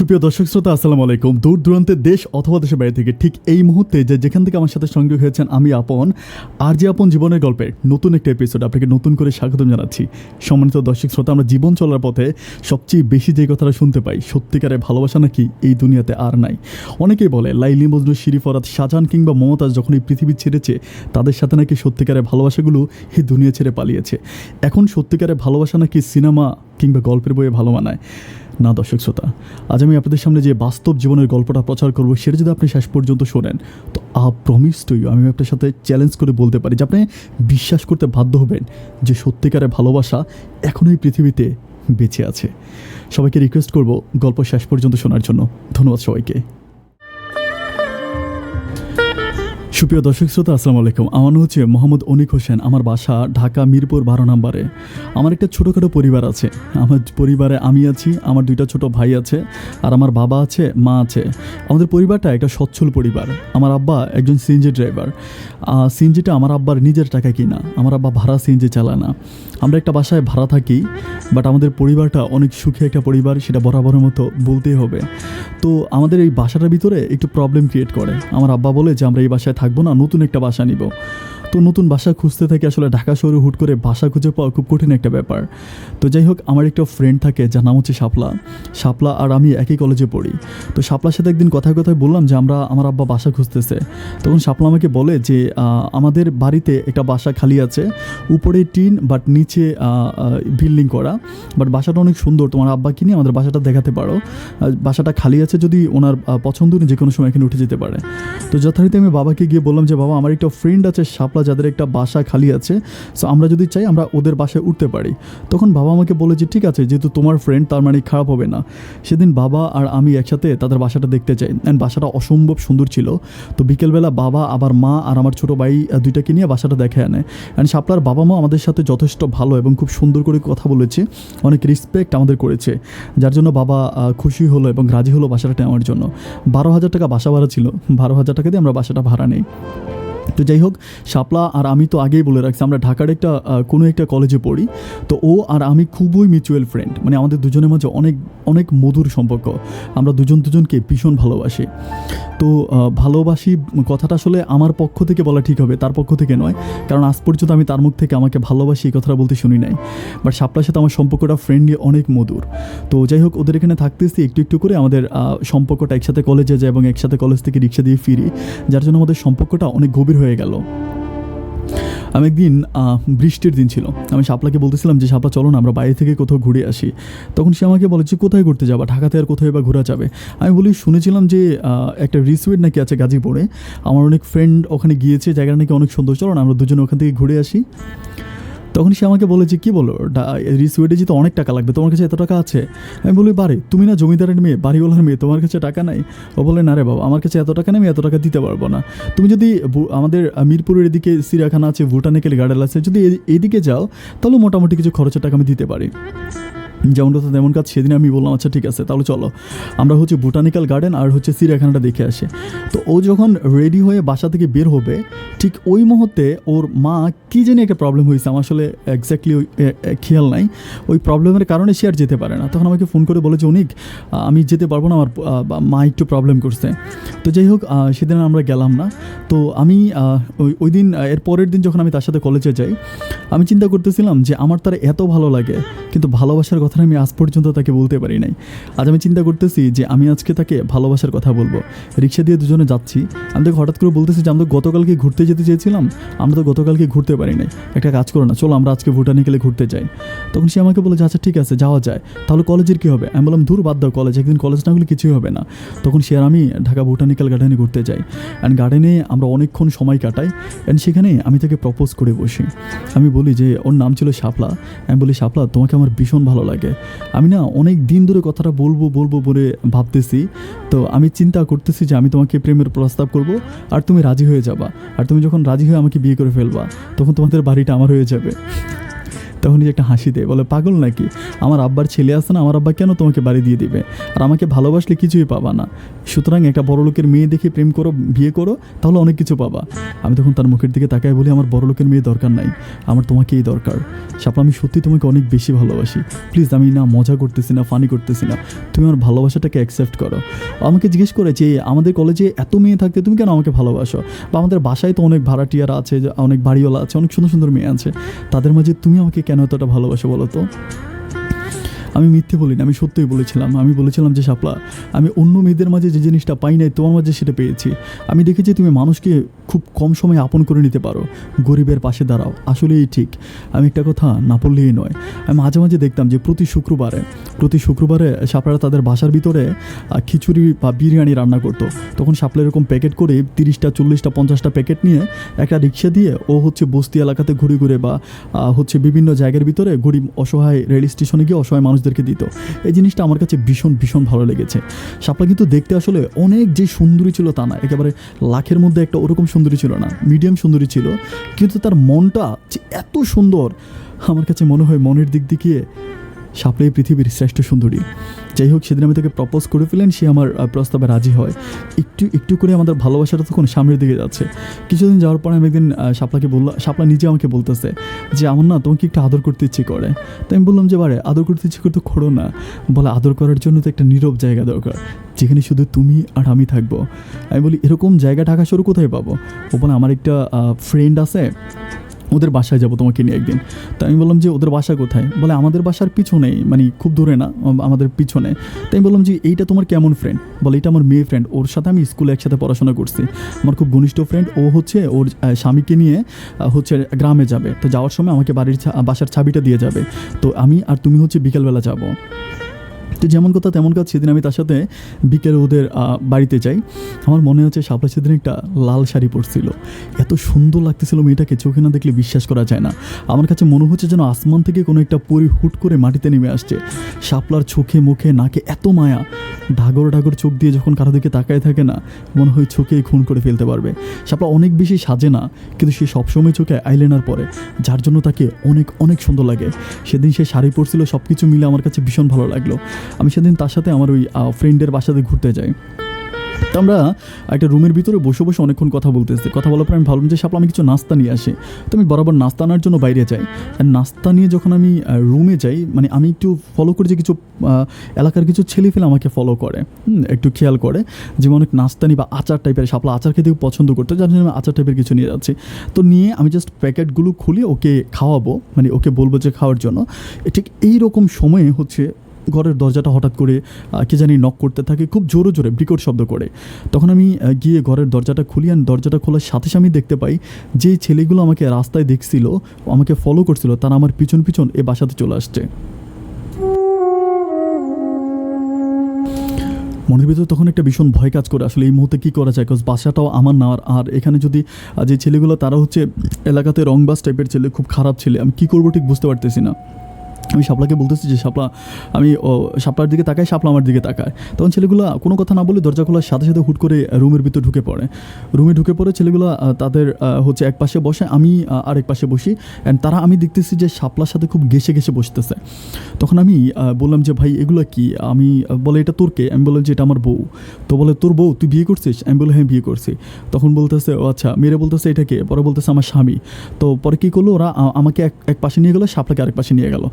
সুপ্রিয় দর্শক শ্রোতা, আসসালামু আলাইকুম। দূর দূরান্তের দেশ অথবা দেশের বাইরে থেকে ঠিক এই মুহূর্তে যেখান থেকে আমার সাথে সংযোগ হয়েছেন, আমি আপন আর যে আপন জীবনের গল্পের নতুন একটা এপিসোড আপনাকে নতুন করে স্বাগতম জানাচ্ছি। সম্মানিত দর্শক শ্রোতা, আমরা জীবন চলার পথে সবচেয়ে বেশি যে কথাটা শুনতে পাই, সত্যিকারের ভালোবাসা নাকি এই দুনিয়াতে আর নাই। অনেকেই বলে লাইলি, মজনু, শিরি, ফরাত, শাহজাহান কিংবা মমতাজ যখন এই পৃথিবী ছেড়েছে, তাদের সাথে নাকি সত্যিকারের ভালোবাসাগুলো এই দুনিয়া ছেড়ে পালিয়েছে। এখন সত্যিকারের ভালোবাসা নাকি সিনেমা কিংবা গল্পের বইয়ে ভালো মানায় না। দর্শক শ্রোতা, আজ আমি আপনাদের সামনে যে বাস্তব জীবনের গল্পটা প্রচার করব, সেটা যদি আপনি শেষ পর্যন্ত শোনেন, তো প্রমিস টু ইউ, আমি আপনার সাথে চ্যালেঞ্জ করে বলতে পারি যে আপনি বিশ্বাস করতে বাধ্য হবেন যে সত্যিকারের ভালোবাসা এখনও এই পৃথিবীতে বেঁচে আছে। সবাইকে রিকোয়েস্ট করব গল্প শেষ পর্যন্ত শোনার জন্য। ধন্যবাদ সবাইকে। সুপ্রিয় দর্শক শ্রোতা, আসসালামু আলাইকুম। আমার নাম হচ্ছে মোহাম্মদ অনিক হোসেন। আমার বাসা ঢাকা মিরপুর 12 নম্বরে। আমার একটা ছোটোখাটো পরিবার আছে। আমার পরিবারে আমি আছি, আমার 2টা ছোটো ভাই আছে, আর আমার বাবা আছে, মা আছে। আমাদের পরিবারটা একটা সচ্ছল পরিবার। আমার আব্বা একজন সিএনজি ড্রাইভার। সিএনজিটা আমার আব্বার নিজের টাকায় কিনা, আমার আব্বা ভাড়া সিএনজি চালায় না। আমরা একটা বাসায় ভাড়া থাকি, বাট আমাদের পরিবারটা অনেক সুখী একটা পরিবার, সেটা বরাবরের মতো বলতেই হবে। তো আমাদের এই বাসাটার ভিতরে একটু প্রবলেম ক্রিয়েট করে। আমার আব্বা বলে যে আমরা এই বাসায় থাকবো না, নতুন একটা বাসা নিব। তো নতুন বাসা খুঁজতে থাকি। আসলে ঢাকা শহরে হুট করে বাসা খুঁজে পাওয়া খুব কঠিন একটা ব্যাপার। তো যাই হোক, আমার একটা ফ্রেন্ড থাকে যার নাম হচ্ছে শাপলা আর আমি একই কলেজে পড়ি। তো শাপলার সাথে একদিন কথায় বললাম যে আমার আব্বা বাসা খুঁজতেছে। তখন শাপলা আমাকে বলে যে আমাদের বাড়িতে একটা বাসা খালি আছে, উপরে টিন বাট নিচে বিল্ডিং করা, বাট বাসাটা অনেক সুন্দর, তোমার আব্বাকে নিয়ে আমাদের বাসাটা দেখাতে পারো। বাসাটা খালি আছে, যদি ওনার পছন্দ নেই যে কোনো সময় এখানে উঠে যেতে পারে। তো যথারীতি আমি বাবাকে গিয়ে বললাম যে বাবা, আমার একটা ফ্রেন্ড আছে শাপলা, যাদের একটা বাসা খালি আছে, সো আমরা যদি চাই আমরা ওদের বাসায় উঠতে পারি। তখন বাবা আমাকে বলে যে ঠিক আছে, যেহেতু তোমার ফ্রেন্ড তার মানে খারাপ হবে না। সেদিন বাবা আর আমি একসাথে তাদের বাসাটা দেখতে চাই, অ্যান্ড বাসাটা অসম্ভব সুন্দর ছিল। তো বিকেলবেলা বাবা আবার মা আর আমার ছোটো ভাই 2টাকে নিয়ে বাসাটা দেখে আনে। অ্যান্ড শাপলার বাবা মা আমাদের সাথে যথেষ্ট ভালো এবং খুব সুন্দর করে কথা বলেছে, অনেক রেসপেক্ট আমাদের করেছে, যার জন্য বাবা খুশি হলো এবং রাজি হলো বাসাটা নেওয়ার জন্য। 12,000 টাকা বাসা ভাড়া ছিল, 12,000 টাকা দিয়ে আমরা বাসাটা ভাড়া নেই। তো যাই হোক, শাপলা আর আমি তো আগেই বলে রাখছি আমরা ঢাকার কোনো একটা কলেজে পড়ি। তো ও আর আমি খুবই মিউচুয়াল ফ্রেন্ড, মানে আমাদের দুজনের মাঝে অনেক অনেক মধুর সম্পর্ক। আমরা দুজনকে ভীষণ ভালোবাসি। তো ভালোবাসি কথাটা আসলে আমার পক্ষ থেকে বলা ঠিক হবে, তার পক্ষ থেকে নয়, কারণ আজ পর্যন্ত আমি তার মুখ থেকে আমাকে ভালোবাসি এই কথাটা বলতে শুনি নাই। বাট শাপলার সাথে আমার সম্পর্কটা ফ্রেন্ডলি, অনেক মধুর। তো যাই হোক, ওদের এখানে থাকতেছি, একটু একটু করে আমাদের সম্পর্কটা একসাথে কলেজে যায় এবং একসাথে কলেজ থেকে রিক্সা দিয়ে ফিরি, যার জন্য আমাদের সম্পর্কটা অনেক গভীর হয়ে গেল। আমি একদিন বৃষ্টির দিন ছিল, আমি শাপলাকে বলতেছিলাম যে শাপলা চলো না আমরা বাইরে থেকে কোথাও ঘুরে আসি। তখন সে আমাকে বলে যে কোথায় ঘুরতে যাবা, ঢাকাতে আর কোথায় বা ঘোরা যাবে? আমি বলি শুনেছিলাম যে একটা রিসোর্ট নাকি আছে গাজীপুরে, আমার অনেক ফ্রেন্ড ওখানে গিয়েছে, জায়গাটা নাকি অনেক সুন্দর, চলো না আমরা দুজনে ওখান থেকে ঘুরে আসি। তখন সে আমাকে বলে যে কী বলো, রিসোর্টে যেতে অনেক টাকা লাগবে, তোমার কাছে এত টাকা আছে? আমি বলি বারে, তুমি না জমিদারের মেয়ে, বাড়িওয়ালার মেয়ে, তোমার কাছে টাকা নাই? ও বলে না রে বাবা, আমার কাছে এত টাকা নেই, আমি এত টাকা দিতে পারবো না। তুমি যদি আমাদের মিরপুরের এদিকে চিড়িয়াখানা আছে, বোটানিক্যাল গার্ডেন আছে, যদি এদিকে যাও তাহলে মোটামুটি কিছু খরচের টাকা আমি দিতে পারি। যেমন কথা তেমন কাজ। সেদিন আমি বললাম আচ্ছা ঠিক আছে, তাহলে চলো আমরা বোটানিক্যাল গার্ডেন আর চিড়িয়াখানাটা দেখে আসি। তো ও যখন রেডি হয়ে বাসা থেকে বের হবে, ঠিক ওই মুহূর্তে ওর মা কী জানি একটা প্রবলেম হয়েছে, আমার আসলে এক্স্যাক্টলি খেয়াল নাই। ওই প্রবলেমের কারণে সে আর যেতে পারে না। তখন আমাকে ফোন করে বলেছে অনিক আমি যেতে পারবো না, আমার মা একটু প্রবলেম করছে। তো যাই হোক, সেদিন আমরা গেলাম না। তো আমি ওই দিন, এর পরের দিন যখন আমি তার সাথে কলেজে যাই, আমি চিন্তা করতেছিলাম যে আমার তার এত ভালো লাগে, কিন্তু ভালোবাসার কথা আমি আজ পর্যন্ত তাকে বলতে পারি নাই। আজ আমি চিন্তা করতেছি যে আমি আজকে তাকে ভালোবাসার কথা বলবো। রিক্সা দিয়ে দুজনে যাচ্ছি, আমি তাকে হঠাৎ করে বলতেছি যে আমরা গতকালকে ঘুরতে যেতে চেয়েছিলাম, আমরা তো গতকালকে ঘুরতে পারি নাই, একটা কাজ করো না, চলো আমরা আজকে বোটানিক্যালে ঘুরতে যাই। তখন সে আমাকে বলে যে আচ্ছা ঠিক আছে যাওয়া যায়, তাহলে কলেজের কী হবে? আমি বললাম দূর বাদ দাও, কলেজ একদিন কলেজ না হলে কিছুই হবে না। তখন সে আর আমি ঢাকা বোটানিক্যাল গার্ডেনে ঘুরতে যাই, অ্যান্ড গার্ডেনে আমরা অনেকক্ষণ সময় কাটাই, অ্যান্ড সেখানে আমি তাকে প্রপোজ করে বসি। আমি বলি যে ওর নাম ছিল শাপলা। আমি বলি শাপলা, তোমাকে আমার ভীষণ ভালো লাগে, আমি না অনেক দিন ধরে কথাটা বলবো বলে ভাবতেছি। তো আমি চিন্তা করতেছি যে আমি তোমাকে প্রেমের প্রস্তাব করব, আর তুমি রাজি হয়ে যাবা, আর তুমি যখন রাজি হয়ে আমাকে বিয়ে করে ফেলবা, তখন তোমাদের বাড়িটা আমার হয়ে যাবে। তখনই একটা হাসি দেয়, বলে পাগল নাকি, আমার আব্বার ছেলে আছে না, আমার আব্বা কেন তোমাকে বাড়ি দিয়ে দিবে, আর আমাকে ভালোবাসলে কিছুই পাবা না, সুতরাং একটা বড় লোকের মেয়ে দেখে প্রেম করো, বিয়ে করো, তাহলে অনেক কিছু পাবা। আমি তখন তার মুখের দিকে তাকাই বলি, আমার বড় লোকের মেয়ে দরকার নাই, আমার তোমাকেই দরকার। শাপলা আমি সত্যি তোমাকে অনেক বেশি ভালোবাসি, প্লিজ, আমি না মজা করতেছি না, ফানি করতেছি না, তুমি আমার ভালোবাসাটাকে অ্যাকসেপ্ট করো। আমাকে জিজ্ঞেস করে যে আমাদের কলেজে এত মেয়ে থাকতে তুমি কেন আমাকে ভালোবাসো, বা আমাদের বাসায় তো অনেক ভাড়াটিয়ারা আছে, অনেক বাড়িওয়ালা আছে, অনেক সুন্দর সুন্দর মেয়ে আছে, তাদের মাঝে তুমি আমাকে কেন এতটা ভালোবাসো বলো তো। আমি মিথ্যে বলিনি, আমি সত্যিই বলেছিলাম। আমি বলেছিলাম যে শাপলা, আমি অন্য মেয়েদের মাঝে যে জিনিসটা পাই নাই তোমার মাঝে সেটা পেয়েছি। আমি দেখেছি তুমি মানুষকে খুব কম সময়ে আপন করে নিতে পারো, গরিবের পাশে দাঁড়াও, আসলেই ঠিক। আমি একটা কথা না বললেই নয়, আমি মাঝে মাঝে দেখতাম যে প্রতি শুক্রবারে শাপলারা তাদের বাসার ভিতরে খিচুড়ি বা বিরিয়ানি রান্না করতো। তখন শাপলা এরকম প্যাকেট করে 30টা 40টা 50টা প্যাকেট নিয়ে একটা রিক্সা দিয়ে ও হচ্ছে বস্তি এলাকাতে ঘুরে ঘুরে বা হচ্ছে বিভিন্ন জায়গার ভিতরে গরিব অসহায় রেল স্টেশনে গিয়ে অসহায় মানুষদেরকে দিত। এই জিনিসটা আমার কাছে ভীষণ ভীষণ ভালো লেগেছে। শাপলা কিন্তু দেখতে আসলে অনেক যে সুন্দরী ছিল তা না, একেবারে লাখের মধ্যে একটা ওরকম সুন্দরী ছিল না, মিডিয়াম সুন্দরী ছিল, কিন্তু তার মনটা যে এত সুন্দর, আমার কাছে মনে হয় মনের দিক দিয়ে শাপলাই পৃথিবীর শ্রেষ্ঠ সুন্দরী। যাই হোক, সেদিন আমি তাকে প্রপোজ করে ফেলেন, সে আমার প্রস্তাবে রাজি হয়। একটু একটু করে আমাদের ভালোবাসাটা তখন সামনের দিকে যাচ্ছে। কিছুদিন যাওয়ার পরে আমি একদিন শাপলাকে বললাম, শাপলা নিজে আমাকে বলতেছে যে আমার না তোমাকে একটু আদর করতে ইচ্ছে করে। তো আমি বললাম যে বারে আদর করতে ইচ্ছে করতে করো না। বলে আদর করার জন্য তো একটা নীরব জায়গা দরকার, যেখানে শুধু তুমি আর আমি থাকবো। আমি বলি এরকম জায়গা ঢাকা শহরে কোথায় পাবো? ও বলে আমার একটা ফ্রেন্ড আছে, ওদের বাসায় যাবো তোমাকে নিয়ে একদিন। তো আমি বললাম যে ওদের বাসা কোথায়? বলে আমাদের বাসার পিছনেই, মানে খুব দূরে না, আমাদের পিছনে। তাই আমি বললাম যে এইটা তোমার কেমন ফ্রেন্ড? বলে এটা আমার মেয়ে ফ্রেন্ড, ওর সাথে আমি স্কুলে একসাথে পড়াশোনা করছি, আমার খুব ঘনিষ্ঠ ফ্রেন্ড। ও হচ্ছে ওর স্বামীকে নিয়ে হচ্ছে গ্রামে যাবে, তো যাওয়ার সময় আমাকে বাসার চাবিটা দিয়ে যাবে, তো আমি আর তুমি হচ্ছে বিকেলবেলা যাবো। তো যেমন কথা তেমন কাজ, সেদিন আমি তার সাথে বিকেলে ওদের বাড়িতে যাই। আমার মনে হচ্ছে শাপলা সেদিন একটা লাল শাড়ি পরছিল, এত সুন্দর লাগতেছিল মেয়েটাকে, চোখে না দেখলে বিশ্বাস করা যায় না। আমার কাছে মনে হচ্ছে যেন আসমান থেকে কোনো একটা পরি হুট করে মাটিতে নেমে আসছে। শাপলার চোখে মুখে নাকে এত মায়া, ঢাগর ঢাগর চোখ দিয়ে যখন কারো দিকে তাকায় থাকে না, মনে হয় চোখেই খুন করে ফেলতে পারবে। শাপলা অনেক বেশি সাজে না, কিন্তু সে সবসময় চোখে আইলাইনার পরে, যার জন্য তাকে অনেক অনেক সুন্দর লাগে। সেদিন সে শাড়ি পরছিল, সব কিছু মিলে আমার কাছে ভীষণ ভালো লাগলো। আমি সেদিন তার সাথে আমার ওই ফ্রেন্ডের বাসাতে ঘুরতে যাই। তো আমরা একটা রুমের ভিতরে বসে বসে অনেকক্ষণ কথা বলতেছি। কথা বলার পর আমি ভাবলাম যে শাপলা আমি কিছু নাস্তা নিয়ে আসি। তো আমি বরাবর নাস্তা আনার জন্য বাইরে যাই। আর নাস্তা নিয়ে যখন আমি রুমে যাই, মানে আমি একটু ফলো করি যে কিছু এলাকার কিছু ছেলেফেলে আমাকে ফলো করে, একটু খেয়াল করে যে অনেক নাস্তা নিই বা আচার টাইপের, শাপলা আচার খেতে পছন্দ করতো, যার জন্য আমি আচার টাইপের কিছু নিয়ে যাচ্ছি। তো নিয়ে আমি জাস্ট প্যাকেটগুলো খুলে ওকে খাওয়াবো, মানে ওকে বলবো যে খাওয়ার জন্য। ঠিক এইরকম সময়ে হচ্ছে ঘরের দরজাটা হঠাৎ করে কে জানি নক করতে থাকে, খুব জোরে জোরে বিকট শব্দ করে। তখন আমি গিয়ে ঘরের দরজাটা খুলি, আর দরজাটা খোলার সাথে সাথে আমি দেখতে পাই যে ছেলেগুলো আমাকে রাস্তায় দেখছিল, আমাকে ফলো করছিল, তারা আমার পিছন পিছন এ বাসাতে চলে আসছে। মনের ভিতরে তখন একটা ভীষণ ভয় কাজ করে, আসলে এই মুহূর্তে কী করা যায়, বিকজ বাসাটাও আমার না, আর এখানে যদি যে ছেলেগুলো তারা হচ্ছে এলাকাতে রংবাজ টাইপের ছেলে, খুব খারাপ ছেলে, আমি কী করবো ঠিক বুঝতে পারতেছি না। আমি শাপলাকে বলতেছি যে শাপলা, আমি শাপলার দিকে তাকাই, শাপলা আমার দিকে তাকায়। তখন ছেলেগুলো কোনো কথা না বলে দরজা খোলার সাথে সাথে হুট করে রুমের ভিতরে ঢুকে পড়ে। রুমে ঢুকে পড়ে ছেলেগুলো তাদের হচ্ছে এক পাশে বসে, আমি আরেক পাশে বসি, অ্যান্ড তারা আমি দেখতেছি যে শাপলার সাথে খুব ঘেসে ঘেসে বসতেছে। তখন আমি বললাম যে ভাই এগুলো কি? আমি বলে এটা তোর কে? আমি বললাম যে এটা আমার বউ। তো বলে তোর বউ, তুই বিয়ে করছিস? আমি বলে হ্যাঁ বিয়ে করছি। তখন বলতেছে ও আচ্ছা, মেরে বলতেছে এটা কে? পরে বলতেছে আমার স্বামী। তো পরে কী করলো, ওরা আমাকে এক পাশে নিয়ে গেলো, শাপলাকে আরেক পাশে নিয়ে গেলো,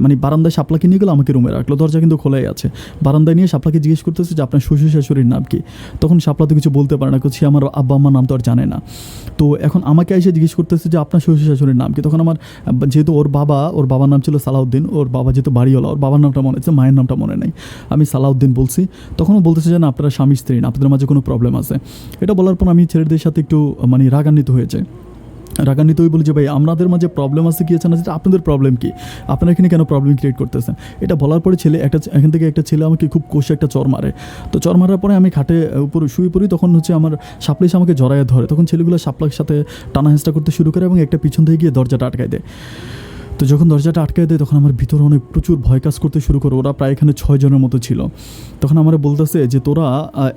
মানে বারান্দায় শাপলাকে নিয়ে গেলো, আমাকে রুমে রাখলো, দরজা কিন্তু খোলাই আছে। বারান্দায় নিয়ে শাপলাকে জিজ্ঞেস করতেছে যে আপনার শ্বশুর শাশুড়ির নাম কি? তখন শাপলা তো কিছু বলতে পারে না, সে আমার আব্বা আম্মার নাম তো আর জানে না। তো এখন আমাকে এসে জিজ্ঞেস করতেছে যে আপনার শ্বশুর শাশুড়ির নাম কি? তখন আমার যেহেতু ওর বাবার নাম ছিল সালাউদ্দিন, ওর বাবা যেহেতু বাড়িওয়ালা, ওর বাবার নামটা মনে আছে, মায়ের নামটা মনে নেই, আমি সালাউদ্দিন বলছি। তখনও বলতেছে যে না আপনারা স্বামী স্ত্রী না, আপনাদের মাঝে কোনো প্রবলেম আছে। এটা বলার পর আমি ছেলেদের সাথে একটু মানে রাগান্বিত হয়েছে। রাগান্বিত হয়ে বলি যে ভাই আমাদের মাঝে প্রবলেম আছে কি আছে না, যেটা আপনাদের প্রবলেম কি, আপনারা এখানে কেন প্রবলেম ক্রিয়েট করতেছেন? এটা বলার পরে এখান থেকে একটা ছেলে আমাকে খুব কষে একটা চর মারে। তো চর মারার পরে আমি খাটে উপরে শুয়ে পড়ি। তখন হচ্ছে আমার শাপলা এসে আমাকে জড়াইয়ে ধরে। তখন ছেলেগুলো শাপলার সাথে টানা হেঁচড়া করতে শুরু করে এবং একটা পিছন থেকে গিয়ে দরজাটা আটকায় দেয়। তো যখন দরজাটা আটকায় দেয় তখন আমার ভিতরে অনেক প্রচুর ভয় কাজ করতে শুরু করে। ওরা প্রায় এখানে 6 জনের মতো ছিল। তখন আমার বলতেছে যে তোরা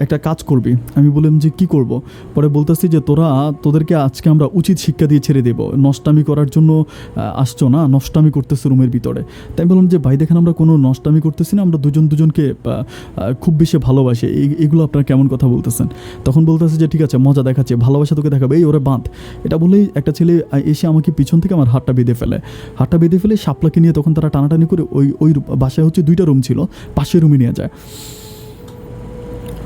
একটা কাজ করবি। আমি বললাম যে কি করব? পরে বলতেছি যে তোদেরকে আজকে আমরা উচিত শিক্ষা দিয়ে ছেড়ে দেবো, নষ্টামি করার জন্য আসছো না, নষ্টামি করতেছে রুমের ভিতরে। তাই বললাম যে ভাই দেখেন আমরা কোনো নষ্টামি করতেছি না, আমরা দুজনকে খুব বেশি ভালোবাসি, এগুলো আপনারা কেমন কথা বলতেছেন? তখন বলতেছে যে ঠিক আছে মজা দেখাচ্ছে, ভালোবাসা তোকে দেখাবে, এই ওরে বাঁধ। এটা বলেই একটা ছেলে এসে আমাকে পিছন থেকে আমার হাতটা বেঁধে ফেলে শাপলাকে নিয়ে তখন তারা টানাটানি করে ওই বাসায় হচ্ছে 2টা রুম ছিল, পাশের রুমে নিয়ে যায়।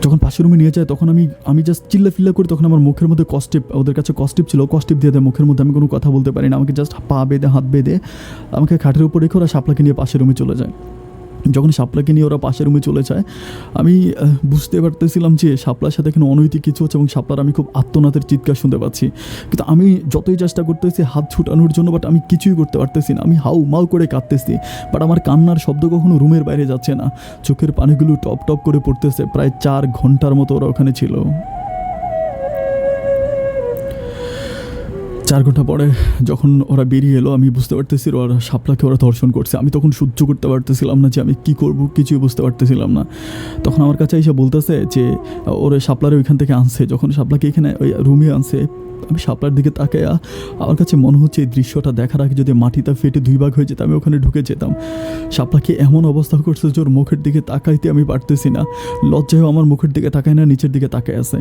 যখন পাশের রুমে নিয়ে যায় তখন আমি জাস্ট চিল্লা করি। তখন আমার মুখের মধ্যে কস্টিপ, ওদের কাছে কস্টিপ ছিল, কস্টিপ দিয়ে দেয় মুখের মধ্যে। আমি কোনো কথা বলতে পারি না, আমাকে জাস্ট পা বেঁধে হাত বেঁধে আমাকে খাটের উপর রেখে ওরা শাপলাকে নিয়ে পাশের রুমে চলে যায়। যখন শাপলাকে নিয়ে ওরা পাশের রুমে চলে যায় আমি বুঝতে পারতেছিলাম যে শাপলার সাথে এখানে অনৈতিক কিছু হচ্ছে এবং শাপলার আমি খুব আত্মনাথের চিৎকার শুনতে পাচ্ছি। কিন্তু আমি যতই চেষ্টা করতেছি হাত ছুটানোর জন্য, বাট আমি কিছুই করতে পারতেছি না। আমি হাউ মাউ করে কাঁদতেছি, বাট আমার কান্নার শব্দ কখনো রুমের বাইরে যাচ্ছে না। চোখের পানিগুলো টপ টপ করে পড়তেছে। প্রায় 4 ঘন্টার মতো ওরা ওখানে ছিল। 4 ঘন্টা পরে যখন ওরা বেরিয়ে এলো আমি বুঝতে পারতেছি ওরা শাপলাকে ধর্ষণ করছে। আমি তখন সহ্য করতে পারতেছিলাম না যে আমি কী করবো, কিছুই বুঝতে পারতেছিলাম না। তখন আমার কাছে এসে বলতেছে যে ওরা শাপলারে ওইখান থেকে আনছে। যখন শাপলাকে এখানে ওই রুমে আনছে আমি শাপলার দিকে তাকাইয়া আমার কাছে মনে হচ্ছে এই দৃশ্যটা দেখার আগে যদি মাটিটা ফেটে 2 ভাগ হয়ে যেত আমি ওখানে ঢুকে যেতাম। শাপলাকে এমন অবস্থা করছে যে ওর মুখের দিকে তাকাইতে আমি পারতেছি না। লজ্জায়ও আমার মুখের দিকে তাকায় না, নিচের দিকে তাকায় আছে।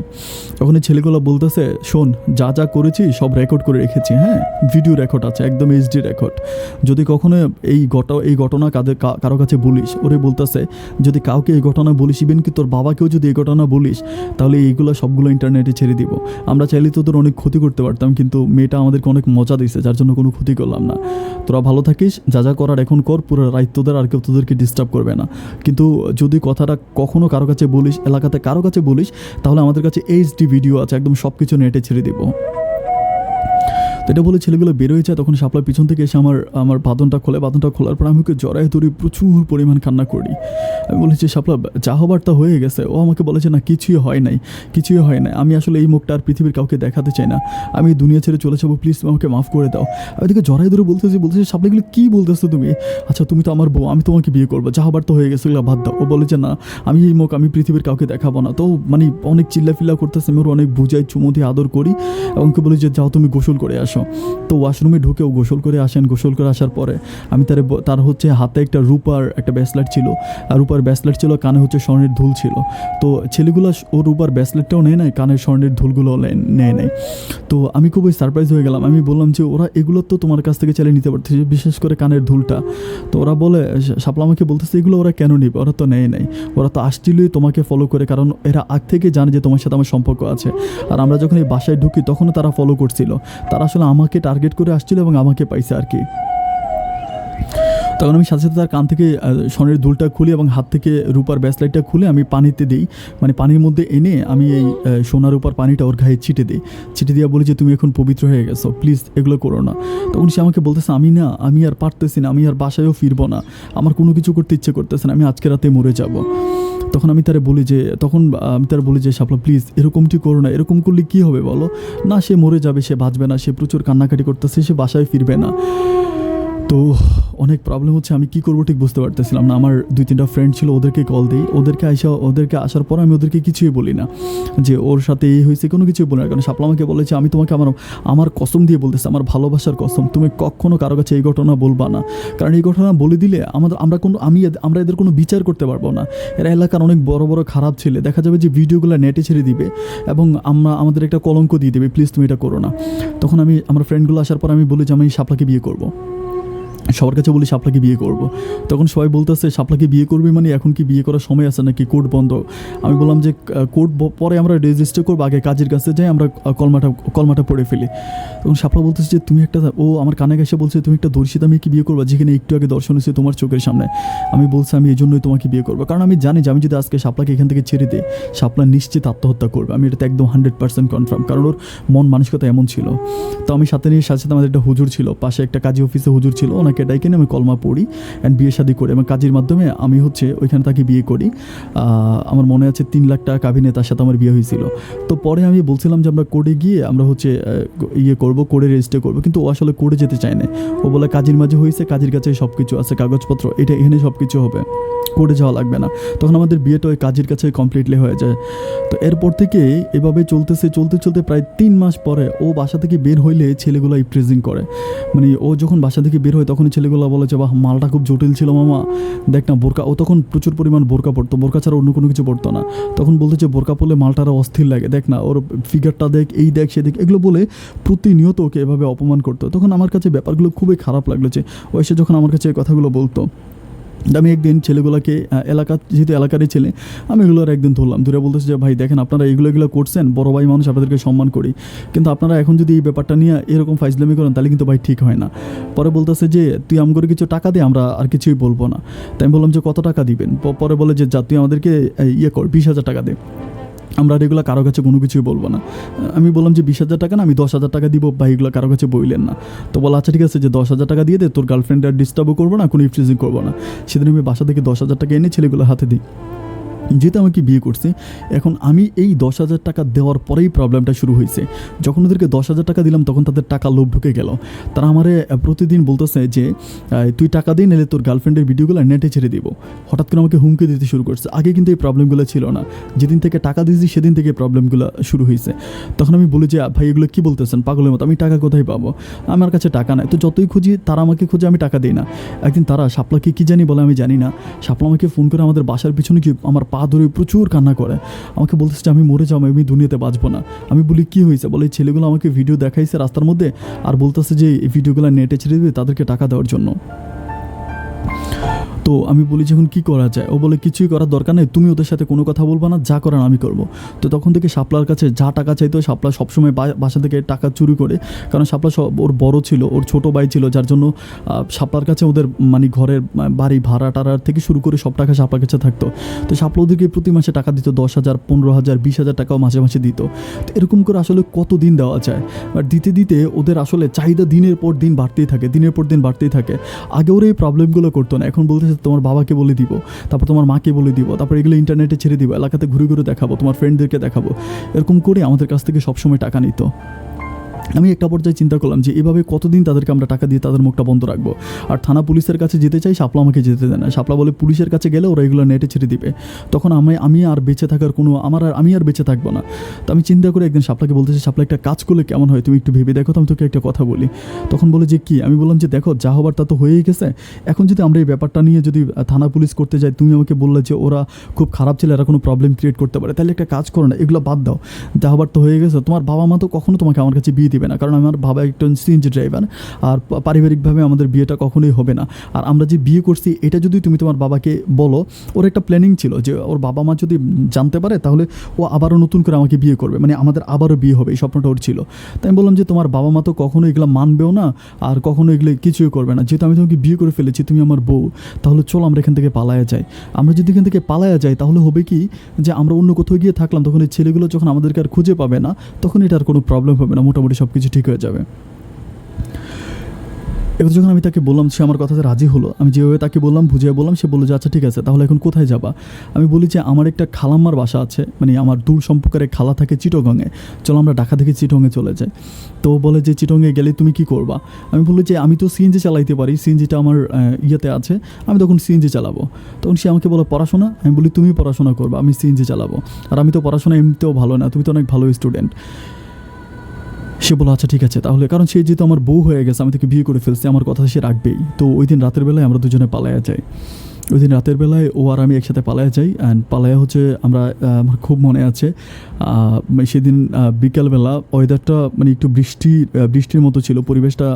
তখন এই ছেলেগুলো বলতেছে শোন, যা যা করেছি সব রেকর্ড করে রেখেছি, হ্যাঁ ভিডিও রেকর্ড আছে, একদম HD রেকর্ড। যদি কখনো এই ঘটনা কারো কাছে বলিস, ওরে বলতেছে যদি কাউকে এই ঘটনা বলিস, ইভেন কি তোর বাবাকেও যদি এই ঘটনা বলিস তাহলে এইগুলো সবগুলো ইন্টারনেটে ছেড়ে দিব। আমরা চাইলে তোদের অনেক ক্ষতি করতে পারতাম, কিন্তু মেয়েটা আমাদেরকে অনেক মজা দিয়েছে যার জন্য কোনো ক্ষতি করলাম না। তোরা ভালো থাকিস, যা যা করার এখন কর, পুরো রাত তোদের আর কেউ তোদেরকে ডিস্টার্ব করবে না। কিন্তু যদি কথাটা কখনো কারো কাছে বলিস, এলাকাতে কারো কাছে বলিস, তাহলে আমাদের কাছে HD ভিডিও আছে, একদম সব কিছু নেটে ছেড়ে দিব। তো এটা বলে ছেলেগুলো বের হয়ে যায়। তখন শাপলা পিছন থেকে এসে আমার বাঁধনটা খোলার পর আমি ওকে জড়ায় ধরি, প্রচুর পরিমাণ কান্না করি। আমি বলেছি শাপলা যা হবার তা হয়ে গেছে। ও আমাকে বলেছে না কিছুই হয় নাই। আমি আসলে এই মুখটা আর পৃথিবীর কাউকে দেখাতে চাই না, আমি দুনিয়া ছেড়ে চলে যাবো, প্লিজ তুমি আমাকে মাফ করে দাও। আমি ওদিকে জড়াই ধরে বলতেছি শাপলাগুলো কী বলতেছো তুমি? আচ্ছা তুমি তো আমার বউ, আমি তোমাকে বিয়ে করবো, যা হবার তো হয়ে গেছে, এগুলো বাদ দাও। ও বলে যে না আমি এই মুখ আমি পৃথিবীর কাউকে দেখাবো না। তো মানে অনেক চিল্লাফিল্লা করতেছে, আমি ওর অনেক বুঝাই, চুমু দিয়ে আদর করি এবং ওকে বলি যে যাও তুমি গোসল করে আসো। তো ওয়াশরুমে ঢুকেও গোসল করে আসার পরে আমি তার হচ্ছে হাতে একটা রূপার একটা ব্রেসলেট ছিল, আর রূপার ব্রেসলেট ছিল, কানে হচ্ছে স্বর্ণের দুল ছিল। তো ছেলেগুলো ও রূপার ব্রেসলেটটাও নেয় নাই, কানের স্বর্ণের দুলগুলো নেয় নাই। তো আমি খুবই সারপ্রাইজ হয়ে গেলাম। আমি বললাম যে ওরা এগুলো তো তোমার কাছ থেকে চালিয়ে নিতে পারতেছে, বিশেষ করে কানের দুলটা। তো ওরা বলে শাপলা আমাকে বলতেছে এগুলো ওরা কেন নিবে, ওরা তো নেয় নাই, ওরা তো আসছিলই তোমাকে ফলো করে, কারণ এরা আগ থেকে জানে যে তোমার সাথে আমার সম্পর্ক আছে। আর আমরা যখন এই বাসায় ঢুকি তখনও তারা ফলো করছিল, তারা আসলে আমাকে টার্গেট করে আসছিল এবং আমাকে পাইছে আর কি। তখন আমি সাথে সাথে তার কান থেকে স্বর্ণের দুলটা খুলি এবং হাত থেকে রূপার ব্রেসলেটটা খুলে আমি পানিতে দিই, মানে পানির মধ্যে এনে আমি এই সোনার রূপার পানিটা ওর গায়ে ছিটে দিয়ে বলি যে তুমি এখন পবিত্র হয়ে গেছো, প্লিজ এগুলো করো না। তখন সে আমাকে বলতেছে আমি আর পারতেছি না, আমি আর বাসায়ও ফিরবো না, আমার কোনো কিছু করতে ইচ্ছে করতেছে না, আমি আজকে রাতে মরে যাব। তখন আমি তারে বলি যে শাপলা প্লিজ এরকমটি করো না, এরকম করলে কী হবে বলো না, সে মরে যাবে, সে বাঁচবে না, সে প্রচুর কান্নাকাটি করতেছে, সে বাসায় ফিরবে না। তো অনেক প্রবলেম হচ্ছে, আমি কী করবো ঠিক বুঝতে পারতেছিলাম না। আমার 2-3টা ফ্রেন্ড ছিল, ওদেরকে কল দিই, ওদেরকে আসার পর আমি ওদেরকে কিছুই বলি না যে ওর সাথে এই হয়েছে, কোনো কিছুই বলি না। কারণ শাপলা আমাকে বলেছে আমি তোমাকে আমার কসম দিয়ে বলতেছি, আমার ভালোবাসার কসম, তুমি কখনো কারো কাছে এই ঘটনা বলবা না, কারণ এই ঘটনা বলে দিলে আমরা এদের কোনো বিচার করতে পারবো না। এরা এলাকার অনেক বড় বড় খারাপ ছেলে, দেখা যাবে যে ভিডিওগুলো নেটে ছেড়ে দিবে এবং আমাদের একটা কলঙ্ক দিয়ে দেবে, প্লিজ তুমি এটা করো না। তখন আমার ফ্রেন্ডগুলো আসার পর আমি বলি যে আমি শাপলাকে বিয়ে করবো, সবার কাছে বলি শাপলাকে বিয়ে করব। তখন সবাই বলতেছে শাপলাকে বিয়ে করবি মানে এখন কি বিয়ে করার সময় আছে নাকি, কোর্ট বন্ধ? আমি বললাম যে কোর্ট পরে আমরা রেজিস্টার করবো, আগে কাজের কাছে যাই, আমরা কলমাটা পড়ে ফেলি। তখন শাপলা বলতেছে যে তুমি আমার কানে এসে বলছে তুমি একটা দর্শিতা মেয়েকে বিয়ে করবা, যেখানে একটু আগে দর্শন হয়েছে তোমার চোখের সামনে। আমি বলছি আমি এই জন্যই তোমাকে বিয়ে করবো, কারণ আমি জানি যে আমি যদি আজকে শাপলাকে এখান থেকে ছেড়ে দিই, শাপলা নিশ্চিত আত্মহত্যা করবে, আমি এটা একদম 100% কনফার্ম, কারণ ওর মন মানসিকতা এমন ছিল। তো আমি সাথে আমাদের একটা হুজুর ছিল, পাশে একটা কাজী অফিসে হুজুর ছিল, ওনাকে সবাইকে ডাইকে নিয়ে আমি কলমা পড়ি অ্যান্ড বিয়ে শাদী করি এবং কাজের মাধ্যমে আমি হচ্ছে ওইখানে তাকে বিয়ে করি। আমার মনে আছে 3 লাখ টাকা কাবিনে তার সাথে আমার বিয়ে হয়েছিল। তো পরে আমি বলছিলাম যে আমরা কোর্টে গিয়ে আমরা হচ্ছে ইয়ে করবো, কোর্টে রেজিস্টার করবো, কিন্তু ও আসলে কোর্টে যেতে চায় না। ও বলে কাজের মাঝে হয়েছে, কাজের কাছে সব কিছু আছে, কাগজপত্র এটা এখানে সব কিছু হবে, কোর্টে যাওয়া লাগবে না। তখন আমাদের বিয়েটা ওই কাজের কাছে কমপ্লিটলি হয়ে যায়। তো এরপর থেকে এভাবে চলতে প্রায় 3 মাস পরে ও বাসা থেকে বের হইলে ছেলেগুলো ইপ্রেজিং করে। মানে ও যখন বাসা থেকে বের হয় তখন ছেলেগুলো বলে যে বাহ মালটা খুব জটিল ছিল মামা, দেখ না বোরকা, ও তখন প্রচুর পরিমাণ বোরকা পড়তো, বোরকা ছাড়া অন্য কোনো কিছু পড়তো না। তখন বলতো যে বোরকা পরলে মালটারা অস্থির লাগে, দেখ না ওর ফিগারটা দেখ, এই দেখ সে দেখ, এগুলো বলে প্রতিনিয়ত ওকে এভাবে অপমান করতো। তখন আমার কাছে ব্যাপারগুলো খুবই খারাপ লাগলো যে ও এসে যখন আমার কাছে এই কথাগুলো বলতো। আমি একদিন ছেলেগুলোকে যেহেতু এলাকারই ছেলে, আমি এগুলোর একদিন ধরলাম, ধরে বলতেছে যে ভাই দেখেন আপনারা এগুলো করছেন, বড় ভাই মানুষ, আপনাদেরকে সম্মান করি, কিন্তু আপনারা এখন যদি এই ব্যাপারটা নিয়ে এরকম ফাইজলামি করেন তাহলে কিন্তু ভাই ঠিক হয় না। পরে বলতেছে যে তুই আমগরে কিছু টাকা দে, আমরা আর কিছুই বলবো না। তাই আমি বললাম যে কত টাকা দিবেন? পরে বলে যে যা তুই আমাদেরকে ইয়ে কর, 20,000 টাকা দে, আমরা আর এগুলো কারো কাছে কোনো কিছুই বলবো না। আমি বললাম যে 20,000 টাকা না, আমি 10,000 টাকা দিব ভাই, এগুলো কারো কাছে বললেন না। তো বলো আচ্ছা ঠিক আছে, যে 10,000 টাকা দিয়ে দে, তোর গার্লফ্রেন্ড আর ডিস্টার্বও করবো না, কোনো ইফ্রিজিং করবো না। সেদিন আমি বাসা থেকে 10,000 টাকা এনে ছেলেগুলো হাতে দিই। যেহেতু আমাকে বিয়ে করছি, এখন আমি এই 10,000 টাকা দেওয়ার পরেই প্রবলেমটা শুরু হয়েছে। যখন ওদেরকে 10,000 টাকা দিলাম তখন তাদের টাকা লোভ ঢুকে গেল। তারা আমারে প্রতিদিন বলতেছে যে তুই টাকা দিই, নাহলে তোর গার্লফ্রেন্ডের ভিডিওগুলো নেটে ছেড়ে দিব। হঠাৎ করে আমাকে হুমকি দিতে শুরু করছে। আগে কিন্তু এই প্রবলেমগুলো ছিল না, যেদিন থেকে টাকা দিয়েছি সেদিন থেকে প্রবলেমগুলো শুরু হয়েছে। তখন আমি বলি যে ভাই এগুলো কী বলতেছেন পাগলের মতো, আমি টাকা কোথায় পাবো, আমার কাছে টাকা নাই। তো যতই খুঁজি তারা আমাকে খুঁজে, আমি টাকা দিই না। একদিন তারা শাপলাকে কী জানি বলে আমি জানি না, শাপলা আমাকে ফোন করে আমাদের বাসার পিছনে কি আমার পা ধরে প্রচুর কান্না করে, আমাকে বলতেছে যে আমি মরে যাবো, আমি দুনিয়াতে বাঁচবো না। আমি বলি কী হয়েছে? বলে এই ছেলেগুলো আমাকে ভিডিও দেখাইছে রাস্তার মধ্যে, আর বলতেছে যে এই ভিডিওগুলো নেটে ছেড়ে দেবে তাদেরকে টাকা দেওয়ার জন্য। তো আমি বলি যখন কী করা যায়? ও বলে কিছুই করার দরকার নেই, তুমি ওদের সাথে কোনো কথা বলবা না, যা করার আমি করবো। তো তখন থেকে শাপলার কাছে যা টাকা চাইতো, শাপলা সবসময় বাসা থেকে টাকা চুরি করে, কারণ শাপলা ওর বড় ছিল, ওর ছোটো ভাই ছিল, যার জন্য শাপলার কাছে ওদের মানে ঘরের বাড়ি ভাড়া টাড়ার থেকে শুরু করে সব টাকা শাপলার কাছে থাকতো। তো শাপলা ওদেরকে প্রতি মাসে টাকা দিত, 10,000, 15,000, 20,000 টাকাও মাঝে মাঝে দিত। তো এরকম করে আসলে কত দিন দেওয়া যায়? বাট দিতে দিতে ওদের আসলে চাহিদা দিনের পর দিন বাড়তেই থাকে। আগে ওরা এই প্রবলেমগুলো করতো না, এখন বলতেছে তোমার বাবাকে বলে দিব, তারপর তোমার মাকে বলে দিব, তারপর এগুলো ইন্টারনেটে ছেড়ে দিব, এলাকাতে ঘুরে ঘুরে দেখাবো, তোমার ফ্রেন্ডদেরকে দেখাবো। এরকম করে আমাদের কাছ থেকে সবসময় টাকা নিত। আমি একটা পর্যায়ে চিন্তা করলাম যে এভাবে কতদিন তাদেরকে আমরা টাকা দিয়ে তাদের মুখটা বন্ধ রাখবো। আর থানা পুলিশের কাছে যেতে চাই, শাপলা আমাকে যেতে দেয় না। শাপলা বলে পুলিশের কাছে গেলে ওরা এগুলো নেটে ছেড়ে দিবে, তখন আমি আর বেঁচে থাকার কোনো আমি আর বেঁচে থাকবো না। তো আমি চিন্তা করে একদিন শাপলাকে বলতেছি, শাপলা একটা কাজ করলে কেমন হয়, তুমি একটু ভেবে দেখো তো, আমি তোকে একটা কথা বলি। তখন বলে যে কি? আমি বললাম যে দেখো যা হবার তা তো হয়েই গেছে, এখন যদি আমরা এই ব্যাপারটা নিয়ে যদি থানা পুলিশ করতে যাই, তুমি আমাকে বললে যে ওরা খুব খারাপ ছেলে, এরা কোনো প্রবলেম ক্রিয়েট করতে পারে, তাহলে একটা কাজ করো না, এগুলো বাদ দাও, যা হবার তো হয়ে গেছে। তোমার বাবা মা তো কখনো তোমাকে আমার কাছে বিয়ে দিবে না, কারণ আমার বাবা একজন সিএনজি ড্রাইভার, আর পারিবারিকভাবে আমাদের বিয়েটা কখনোই হবে না। আর আমরা যে বিয়ে করছি এটা যদি তুমি তোমার বাবাকে বলো, ওর একটা প্ল্যানিং ছিল যে ওর বাবা মা যদি জানতে পারে তাহলে ও আবারও নতুন করে আমাকে বিয়ে করবে, মানে আমাদের আবারও বিয়ে হবে, এই স্বপ্নটা ওর ছিল। তাই আমি বললাম যে তোমার বাবা মা তো কখনো এগুলো মানবেও না, আর কখনো এগুলো কিছুই করবে না, যেহেতু আমি তোমাকে বিয়ে করে ফেলেছি, তুমি আমার বউ, তাহলে চলো আমরা এখান থেকে পালায়া যাই। আমরা যদি এখান থেকে পালায়া যাই তাহলে হবে কি যে আমরা অন্য কোথাও গিয়ে থাকলাম, তখন এই ছেলেগুলো যখন আমাদেরকে আর খুঁজে পাবে না, তখন এটা আর কোনো প্রবলেম হবে না, মোটামুটি সব কিছু ঠিক হয়ে যাবে। এবার যখন আমি তাকে বললাম, সে আমার কথাতে রাজি হলো। আমি যেভাবে তাকে বললাম, বুঝিয়ে বললাম, সে বললো যে আচ্ছা ঠিক আছে, তাহলে এখন কোথায় যাবা? আমি বলি যে আমার একটা খালাম্মার বাসা আছে, মানে আমার দূর সম্পর্কের এক খালা থাকে চিটগংয়ে, চলো আমরা ঢাকা থেকে চিটংয়ে চলে যাই। তো বলে যে চিটংয়ে গেলে তুমি কি করবা? আমি বললো যে আমি তো সিএনজি চালাইতে পারি, সিএনজিটা আমার ইয়েতে আছে, আমি তখন সিএনজি চালাবো। তখন সে আমাকে বলো পড়াশোনা? আমি বলি তুমি পড়াশোনা করবা, আমি সিএনজি চালাবো, আর আমি তো পড়াশোনা এমনিতেও ভালো না, তুমি তো অনেক ভালো স্টুডেন্ট। সে বলো আচ্ছা ঠিক আছে তাহলে, কারণ সে যেহেতু আমার বউ হয়ে গেছে, আমি তাকে বিয়ে করে ফেলছি, আমার কথা সে রাখবেই। তো ওই দিন রাতের বেলায় আমরা দুজনে পালায়া যাই। ওই দিন রাতের বেলায় ও আর আমি একসাথে পালায়া যাই, অ্যান্ড পালায়া হচ্ছে আমরা, আমার খুব মনে আছে সেদিন বিকালবেলা ওয়েদারটা মানে একটু বৃষ্টির মতো ছিল, পরিবেশটা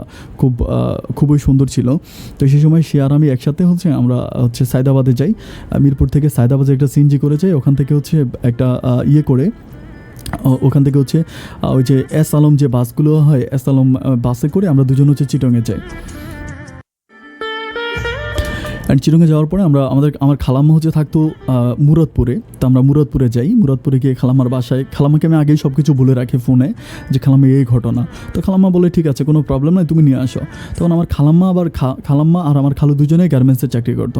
খুবই সুন্দর ছিল। তো সেই সময় সে আর আমি একসাথে আমরা সায়দাবাদে যাই, মিরপুর থেকে সায়দাবাদে একটা সিএনজি করে যাই, ওখান থেকে একটা ইয়ে করে, ওখান থেকে ওই যে এস আলম যে বাসগুলো হয়, এস আলম বাসে করে আমরা দুজন চিটংয়ে যাই। অ্যান্ড চিটংয়ে যাওয়ার পরে আমার খালাম্মা হচ্ছে থাকতো মুরাদপুরে। তো আমরা মুরাদপুরে যাই, মুরাদপুরে গিয়ে খালাম্মার বাসায়, খালাম্মাকে আমি আগেই সব কিছু বলে রাখি ফোনে যে খালাম্মা এই ঘটনা। তো খালাম্মা বলে ঠিক আছে, কোনো প্রবলেম নাই, তুমি নিয়ে আসো। তখন আমার খালাম্মা আর আমার খালু দুজনেই গার্মেন্টসে চাকরি করতো।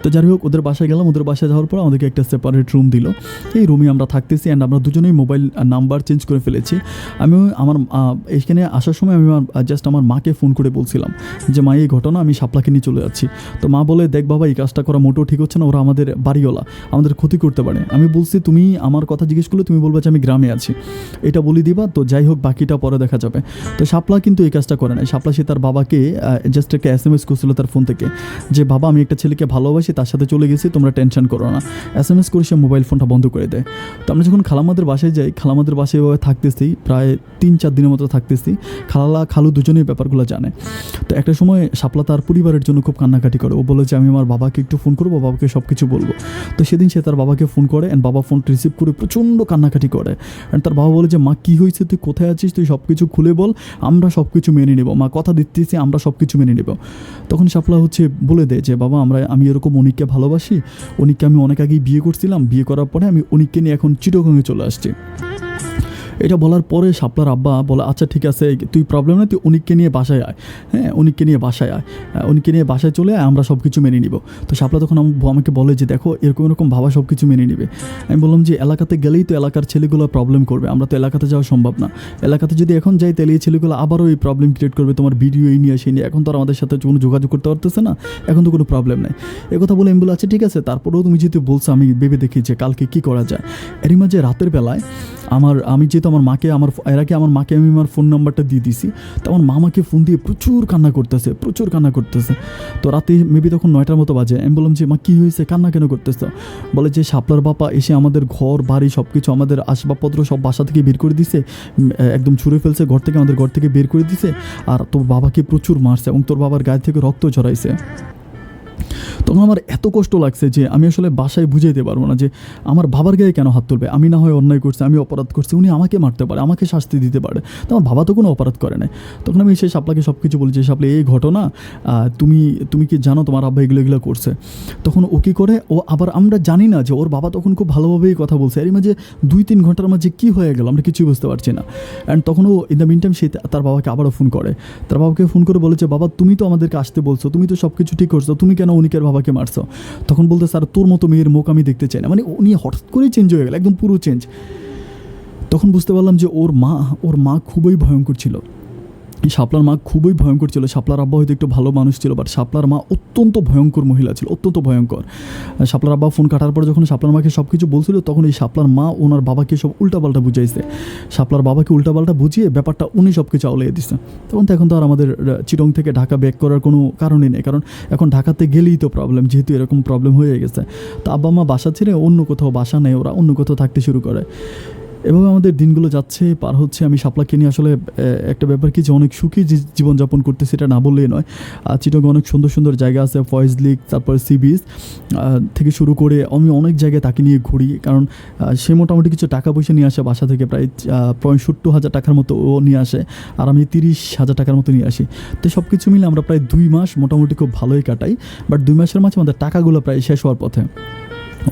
তো যাই হোক ওদের বাসায় গেলাম, ওদের বাসায় যাওয়ার পর আমাদেরকে একটা সেপারেট রুম দিল। এই রুমে আমরা থাকতেছি অ্যান্ড আমরা দুজনেই মোবাইল নাম্বার চেঞ্জ করে ফেলেছি। আমি আমার এখানে আসার সময় আমি জাস্ট আমার মাকে ফোন করে বলছিলাম যে মা এই ঘটনা, আমি শাপলাকে নিয়ে চলে যাচ্ছি। তো মা বলে দেখ বাবা, এই কাজটা করা মোটেও ঠিক হচ্ছে না, ওরা আমাদের বাড়িওয়ালা, আমাদের ক্ষতি করতে পারে। আমি বলছি তুমি আমার কথা জিজ্ঞেস করলে তুমি বলবে যে আমি গ্রামে আছি, এটা বলে দিবা। তো যাই হোক বাকিটা পরে দেখা যাবে। তো শাপলা কিন্তু এই কাজটা করে নাই। শাপলা সে তার বাবাকে জাস্ট একটা SMS করছিল তার ফোন থেকে যে বাবা আমি একটা ছেলেকে ভালোবাসি, তার সাথে চলে গেছি, তোমরা টেনশন করো না। SMS করে সে মোবাইল ফোনটা বন্ধ করে দেয়। তো আমরা যখন খালাম্মাদের বাসায় যাই, খালাম্মাদের বাসায় এভাবে থাকতেছি, প্রায় 3-4 দিনের মতো থাকতেছি। খালু দুজনেই ব্যাপারগুলো জানে। তো একটা সময় শাপলা তার পরিবারের জন্য খুব কান্নাকাটি করে। ও বলে যে আমি আমার বাবাকে একটু ফোন করবো, বাবাকে সব কিছু বলবো। তো সেদিন সে তার বাবাকে ফোন করে অ্যান্ড বাবা ফোন রিসিভ করে প্রচণ্ড কান্নাকাটি করে। অ্যান্ড তার বাবা বলে যে মা কী হয়েছে, তুই কোথায় আছিস, তুই সব কিছু খুলে বল, আমরা সব কিছু মেনে নেব, মা কথা দিতেছি আমরা সব কিছু মেনে নেব। তখন শাপলা বলে দেয় যে বাবা আমি এরকম অনিককে ভালোবাসি, অনিককে আমি অনেক আগেই বিয়ে করছিলাম, বিয়ে করার পরে আমি অনিককে নিয়ে এখন চিটগংয়ে চলে আসছি। এটা বলার পরে শাপলার আব্বা বলে আচ্ছা ঠিক আছে, তুই প্রবলেম না, তুই অনিককে নিয়ে বাসায় আয়, হ্যাঁ অনিককে নিয়ে বাসায় আয়, অনিককে নিয়ে বাসায় চলে আয়, আমরা সব কিছু মেনে নিব। তো শাপলা তখন আমাকে বলে যে দেখো এরকম বাবা সব কিছু মেনে নিবে। আমি বললাম যে এলাকাতে গেলেই তো এলাকার ছেলেগুলো প্রবলেম করবে, আমরা তো এলাকাতে যাওয়া সম্ভব না। এলাকাতে যদি এখন যাই তাহলে এই ছেলেগুলো আবারও এই প্রবলেম ক্রিয়েট করবে, তোমার ভিডিও এই নিয়ে আসে নিয়ে, এখন তো আর আমাদের সাথে কোনো যোগাযোগ করতে পারতেছে না, এখন তো কোনো প্রবলেম নেই। কথা বলে আমি বলে আচ্ছা ঠিক আছে, তারপরেও তুমি যেহেতু বলছো আমি ভেবে দেখি যে কালকে কী করা যায়। এরই মাঝে রাতের বেলায় আমি যেহেতু আমার মাকে এর আগে আমার মাকে আমি আমার ফোন নাম্বারটা দিয়ে দিছি। তো আমার মামাকে ফোন দিয়ে প্রচুর কান্না করতেছে। তো রাতে মেবি তখন 9টার মতো বাজে। আমি বললাম যে মা কী হয়েছে, কান্না কেন করতেছ? বলে যে শাপলার বাবা এসে আমাদের ঘর বাড়ি সব কিছু, আমাদের আসবাবপত্র সব বাসা থেকে বের করে দিছে, একদম ছুঁড়ে ফেলছে আমাদের ঘর থেকে বের করে দিছে, আর তোর বাবাকে প্রচুর মারছে এবং তোর বাবার গায়ে থেকে রক্ত ঝরাইছে। তখন আমার এত কষ্ট লাগছে যে আমি আসলে বাসায় বুঝাইতে পারবো না যে আমার বাবার গায়ে কেন হাত তুলবে, আমি না হয় অন্যায় করছি, আমি অপরাধ করছি, উনি আমাকে মারতে পারে, আমাকে শাস্তি দিতে পারে, তো আমার বাবা তো কোনো অপরাধ করে নাই। তখন আমি সেই শাপলাকে সব কিছু বলছি, শাপলা এই ঘটনা, তুমি কি জানো তোমার আব্বা এগুলো করছে। তখন ও কী করে, ও আবার আমরা জানি না যে ওর বাবা তখন খুব ভালোভাবেই কথা বলছে, এর মাঝে 2-3 ঘন্টার মাঝে কী হয়ে গেল আমরা কিছুই বুঝতে পারছি না। অ্যান্ড তখন ও ইন দ্য মিন টাইম সে তার বাবাকে আবারও ফোন করে, তার বাবাকে ফোন করে বলেছে বাবা তুমি তো আমাদেরকে আসতে বলছো, তুমি তো সব কিছু ঠিক করছো, তুমি কেন অনিকের বাবাকে মারছো? তখন বলতে স্যার তোর মতো মেয়ের মুখ আমি দেখতে চাই না, মানে উনি হঠাৎ করেই চেঞ্জ হয়ে গেল, একদম পুরো চেঞ্জ। তখন বুঝতে পারলাম যে ওর মা খুবই ভয়ঙ্কর ছিল, শাপলার মা খুবই ভয়ঙ্কর ছিল। শাপলার আব্বা হয়তো একটু ভালো মানুষ ছিল, বাট শাপলার মা অত্যন্ত ভয়ঙ্কর মহিলা ছিল, অত্যন্ত ভয়ঙ্কর। শাপলার আব্বা ফোন কাটার পর যখন শাপলার মাকে সব কিছু বলছিল, তখন এই শাপলার মা ওনার বাবাকে সব উল্টাপাল্টা বুঝাইছে। শাপলার বাবাকে উল্টাপাল্টা বুঝিয়ে ব্যাপারটা উনি সব কিছু আউলিয়ে দিচ্ছে। এখন তো আর আমাদের চিটং থেকে ঢাকা ব্যাক করার কোনো কারণই নেই, কারণ এখন ঢাকাতে গেলেই তো প্রবলেম, যেহেতু এরকম প্রবলেম হয়ে গেছে। তো আব্বা মা বাসা ছেড়ে অন্য কোথাও বাসা নেই, ওরা অন্য কোথাও থাকতে শুরু করে। এভাবে আমাদের দিনগুলো যাচ্ছে, পার হচ্ছে। আমি শাপলাকে নিয়ে আসলে একটা ব্যাপার কি যে অনেক সুখী জীবনযাপন করতে, সেটা না বললেই নয়। চিটংয়ে অনেক সুন্দর সুন্দর জায়গা আছে, ফয়েজ লিক, তারপর সি বিচ থেকে শুরু করে আমি অনেক জায়গায় তাকে নিয়ে ঘুরি, কারণ সে মোটামুটি কিছু টাকা পয়সা নিয়ে আসে বাসা থেকে, প্রায় 65,000 টাকার মতো ও নিয়ে আসে, আর আমি 30,000 টাকার মতো নিয়ে আসি। তো সব কিছু মিলে আমরা প্রায় 2 মাস মোটামুটি খুব ভালোই কাটাই, বাট 2 মাসের মাঝে আমাদের টাকাগুলো প্রায় শেষ হওয়ার পথে।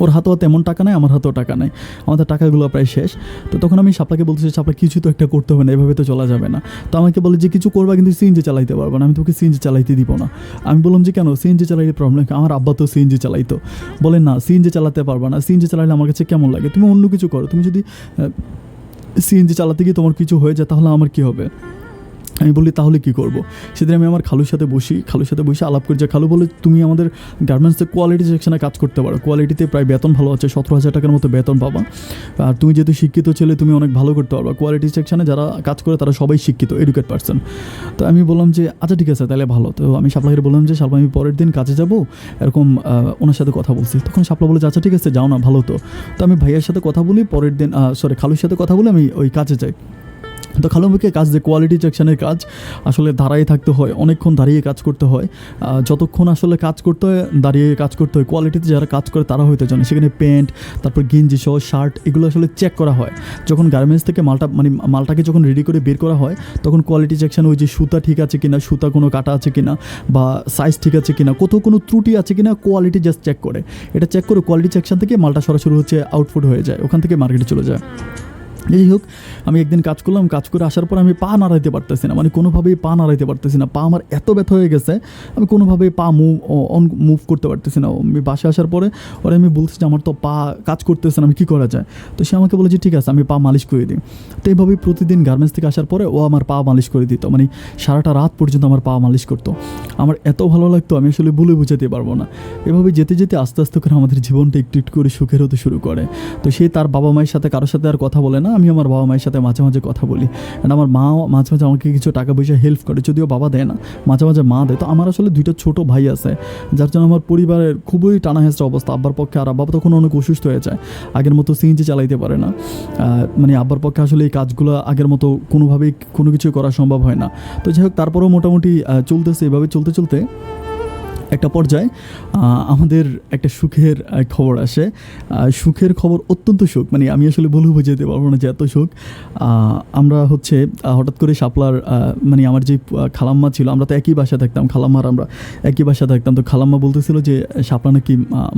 ওর হাতেও তেমন টাকা নাই, আমার হাতেও টাকা নাই, আমাদের টাকাগুলো প্রায় শেষ। তো তখন আমি শাপলাকে বলতেছি শাপলা কিছু তো একটা করতে হবে না, এভাবে তো চলা যাবে না। তো আমাকে বলে যে কিছু করবা কিন্তু সিএনজি চালাইতে পারবো না, আমি তোকে সিএনজি চালাইতে দিব না। আমি বললাম যে কেন, সিএনজি চালাইলে প্রবলেম, আমার আব্বা তো সিএনজি চালাইতো। বলে না সিএনজি চালাতে পারবা না, সিএনজি চালাইলে আমার কাছে কেমন লাগে, তুমি অন্য কিছু করো, তুমি যদি সিএনজি চালাতে গিয়ে তোমার কিছু হয়ে যায় তাহলে আমার কী হবে? আমি বলি তাহলে কী করবো? সেদিন আমি আমার খালুর সাথে বসে আলাপ করি যে খালু বলে তুমি আমাদের গার্মেন্টসের কোয়ালিটি সেকশনে কাজ করতে পারো, কোয়ালিটিতে প্রায় বেতন ভালো আছে, 17,000 টাকার মতো বেতন পাবা, আর তুমি যেহেতু শিক্ষিত ছেলে তুমি অনেক ভালো করতে পারবা, কোয়ালিটি সেকশনে যারা কাজ করে তারা সবাই শিক্ষিত, এডুকেট পারসন। তো আমি বললাম যে আচ্ছা ঠিক আছে তাহলে ভালো। তো আমি শাপলাকে বললাম যে শাপলা আমি পরের দিন কাজে যাবো, এরকম ওনার সাথে কথা বলছি। তখন শাপলা বলে আচ্ছা ঠিক আছে যাও না, ভালো তো। তো আমি ভাইয়ের সাথে কথা বলি, পরের দিন খালুর সাথে কথা বলে আমি ওই কাজে যাই। তো খালাম্মাকে কাজ যে কোয়ালিটি চেকশনের কাজ আসলে দাঁড়িয়ে থাকতে হয়, অনেকক্ষণ দাঁড়িয়ে কাজ করতে হয়। যতক্ষণ আসলে কাজ করতে হয় দাঁড়িয়ে কাজ করতে হয়, কোয়ালিটিতে যারা কাজ করে তারা হয়তো জানে। সেখানে প্যান্ট, তারপর গেঞ্জি সহ শার্ট এগুলো আসলে চেক করা হয়। যখন গার্মেন্টস থেকে মালটাকে যখন রেডি করে বের করা হয় তখন কোয়ালিটি চেকশন ওই যে সুতা ঠিক আছে কিনা, সুতা কোনো কাটা আছে কিনা, বা সাইজ ঠিক আছে কিনা, কোথাও কোনো ত্রুটি আছে কিনা, কোয়ালিটি জাস্ট চেক করে। এটা চেক করে কোয়ালিটি চেকশন থেকে মালটা সরাসরি আউটপুট হয়ে যায়, ওখান থেকে মার্কেটে চলে যায়। যাই হোক, আমি একদিন কাজ করলাম, কাজ করে আসার পর আমি পা নাড়াইতে পারতেছি না, কোনোভাবেই পা নাড়াইতে পারতেছি না। পা আমার এত ব্যথা হয়ে গেছে, আমি কোনোভাবেই পা মুভ করতে পারতেছি না। আমি বাসায় আসার পরে আমি বলছি যে আমার তো পা কাজ করতেছে না, আমি কী করা যায়? তো সে আমাকে বলে যে ঠিক আছে আমি পা মালিশ করে দিই। তো এইভাবেই প্রতিদিন গার্মেন্টস থেকে আসার পরে ও আমার পা মালিশ করে দিত, সারাটা রাত পর্যন্ত আমার পা মালিশ করতো। আমার এত ভালো লাগতো, আমি আসলে বলে বোঝাতে পারবো না। এভাবে যেতে যেতে আস্তে আস্তে করে আমাদের জীবনটা একটু একটু করে সুখের হতে শুরু করে। তো সে তার বাবা মায়ের সাথে কারোর সাথে আর কথা বলে না, আমি আমার বাবা মায়ের সাথে মাঝে মাঝে কথা বলি। অ্যান্ড আমার মা মাঝে মাঝে আমাকে কিছু টাকা পয়সা হেল্প করে, যদিও বাবা দেয় না, মাঝে মাঝে মা দেয়। তো আমার আসলে 2টা ছোটো ভাই আছে, যার জন্য আমার পরিবারের খুবই টানা হেঁচড়া অবস্থা আব্বার পক্ষে। আর আব্বা তখন অনেক অসুস্থ হয়ে যায়, আগের মতো সিএনজি চালাইতে পারে না। আব্বার পক্ষে আসলে এই কাজগুলো আগের মতো কোনোভাবেই কোনো কিছু করা সম্ভব হয় না। তো যাই হোক, তারপরেও মোটামুটি চলতেছে। এভাবে চলতে চলতে একটা পর্যায়ে আমাদের একটা সুখের খবর আসে। সুখের খবর, অত্যন্ত সুখ, আমি আসলে বলে বোঝাতে পারবো না যে এত সুখ। আমরা হঠাৎ করে শাপলার আমার যে খালাম্মা ছিল, আমরা তো একই বাসায় থাকতাম, খালাম্মার আমরা একই বাসায় থাকতাম। তো খালাম্মা বলতেছিল যে শাপলা নাকি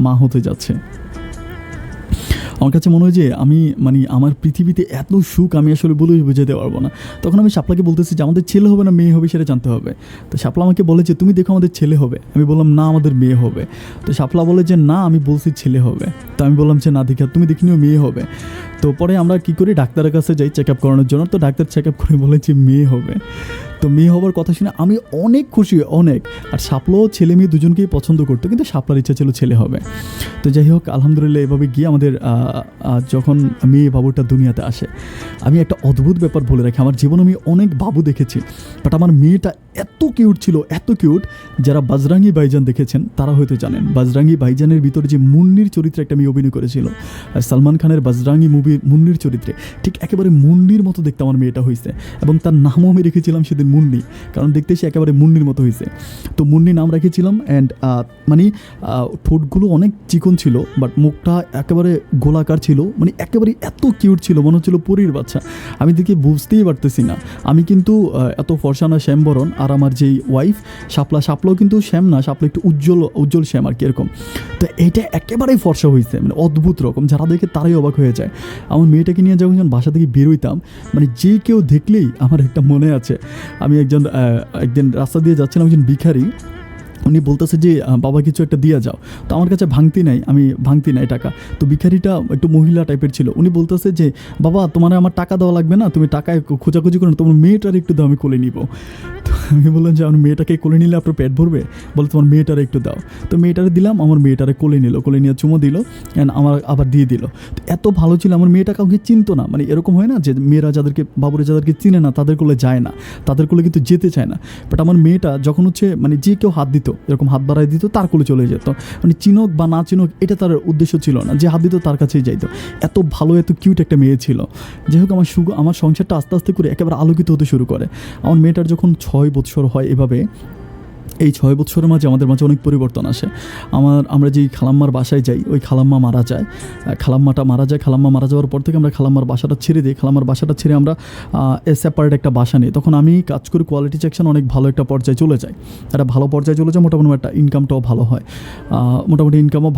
মা হতে যাচ্ছে। আমার কাছে মনে হয় যে আমি আমার পৃথিবীতে এত সুখ আমি আসলে বলে বোঝাতে পারবো না। তখন আমি শাপলাকে বলতেছি যে আমাদের ছেলে হবে না মেয়ে হবে সেটা জানতে হবে। তো শাপলা আমাকে বলে যে তুমি দেখো আমাদের ছেলে হবে। আমি বললাম না আমাদের মেয়ে হবে। তো শাপলা বলে যে না আমি বলছি ছেলে হবে। তো আমি বললাম যে না দেখা তুমি দেখিনিও মেয়ে হবে। তো পরে আমরা কী করি, ডাক্তারের কাছে যাই চেক আপ করানোর জন্য। তো ডাক্তার চেক আপ করে বলে যে মেয়ে হবে। তো মেয়ে হবার কথা শুনে আমি অনেক খুশি, অনেক। আর শাপলাও ছেলে মেয়ে দুজনকেই পছন্দ করতো, কিন্তু শাপলার ইচ্ছা ছিল ছেলে হবে। তো যাই হোক, আলহামদুলিল্লাহ এভাবে গিয়ে আমাদের যখন মেয়ে বাবুটা দুনিয়াতে আসে, আমি একটা অদ্ভুত ব্যাপার বলে রাখি, আমার জীবনে আমি অনেক বাবু দেখেছি, বাট আমার মেয়েটা এত কিউট ছিল, এত কিউট। যারা বাজরাঙ্গি ভাইজান দেখেছেন তারা হয়তো জানেন, বাজরাঙ্গি ভাইজানের ভিতরে যে মুন্নির চরিত্রে একটা মেয়ে অভিনয় করেছিল, সালমান খানের বাজরাঙ্গি মুভির মুন্নির চরিত্রে, ঠিক একেবারে মুন্নির মতো দেখতে আমার মেয়েটা হয়েছে। এবং তার নামও আমি রেখেছিলাম সেদিন মুন্নি, কারণ দেখতে সে একেবারে মুন্নির মতো হয়েছে। তো মুন্নি নাম রেখেছিলাম। অ্যান্ড ঠোঁটগুলো অনেক চিকন ছিল, বাট মুখটা একেবারে গোলাকার ছিল, একেবারে এত কিউট ছিল, মনে হচ্ছিল পরীর বাচ্চা। আমি দেখে বুঝতেই পারতেছি না আমি কিন্তু এত ফর্সা না, শ্যামবরণ। আর আমার যেই ওয়াইফ শাপলাও কিন্তু শ্যাম না, শাপলা একটু উজ্জ্বল শ্যাম আর কি, এরকম। তো এইটা একেবারেই ফর্সা হয়েছে, অদ্ভুত রকম, যারা দেখে তারাই অবাক হয়ে যায়। আমার মেয়েটাকে নিয়ে যখন বাসা থেকে বেরোইতাম, যে কেউ দেখলেই আমার একটা মনে আছে, আমি একদিন রাস্তা দিয়ে যাচ্ছিলাম, একজন ভিখারি, উনি বলতেছে যে বাবা কিছু একটা দিয়ে যাও। তো আমার কাছে ভাঙতি নাই টাকা। তো ভিখারিটা একটু মহিলা টাইপের ছিল, উনি বলতেছে যে বাবা তোমার আমার টাকা দেওয়া লাগবে না, তুমি টাকায় খোঁজাখুঁজি করো, তোমার মেয়েটার একটু দাও, আমি কোলে নিব। তো আমি বললাম যে আমার মেয়েটাকে কোলে নিলে আপনার পেট ভরবে, বলে তোমার মেয়েটারে একটু দাও। তো মেয়েটারে দিলাম, আমার মেয়েটারে কোলে নিয়ে চুমো দিল, অ্যান্ড আমার আবার দিয়ে দিল। তো এত ভালো ছিল, আমার মেয়েটা কাউকে চিনতো না। এরকম হয় না যে মেয়েরা বাবুরা যাদেরকে চিনে না তাদের কোলে যায় না, তাদের কোলে কিন্তু যেতে চায় না। বাট আমার মেয়েটা যখন যে কেউ হাত দিত, এরকম হাত বাড়াই দিত, তার কোলে চলে যেত। চিনুক বা না চিনুক এটা তার উদ্দেশ্য ছিল না, যে হাত দিত তার কাছেই যাইতো। এত ভালো, এত কিউট একটা মেয়ে ছিল। যাই হোক, আমার সংসারটা আস্তে আস্তে করে একেবারে আলোকিত হতে শুরু করে। আমার মেয়েটার যখন 6 বছর হয়, এভাবে এই 6 বছরের মাঝে আমাদের মাঝে অনেক পরিবর্তন আসে। আমরা যেই খালাম্মার বাসায় যাই, ওই খালাম্মা মারা যায়। খালাম্মা মারা যাওয়ার পর থেকে আমরা খালাম্মার বাসাটা ছেড়ে দিই। খালাম্মার বাসাটা ছেড়ে আমরা সেপারেট একটা বাসা নিই। তখন আমি কাজ করি কোয়ালিটি চেকশন, অনেক ভালো একটা পর্যায়ে চলে যায়, মোটামুটি একটা ইনকামটাও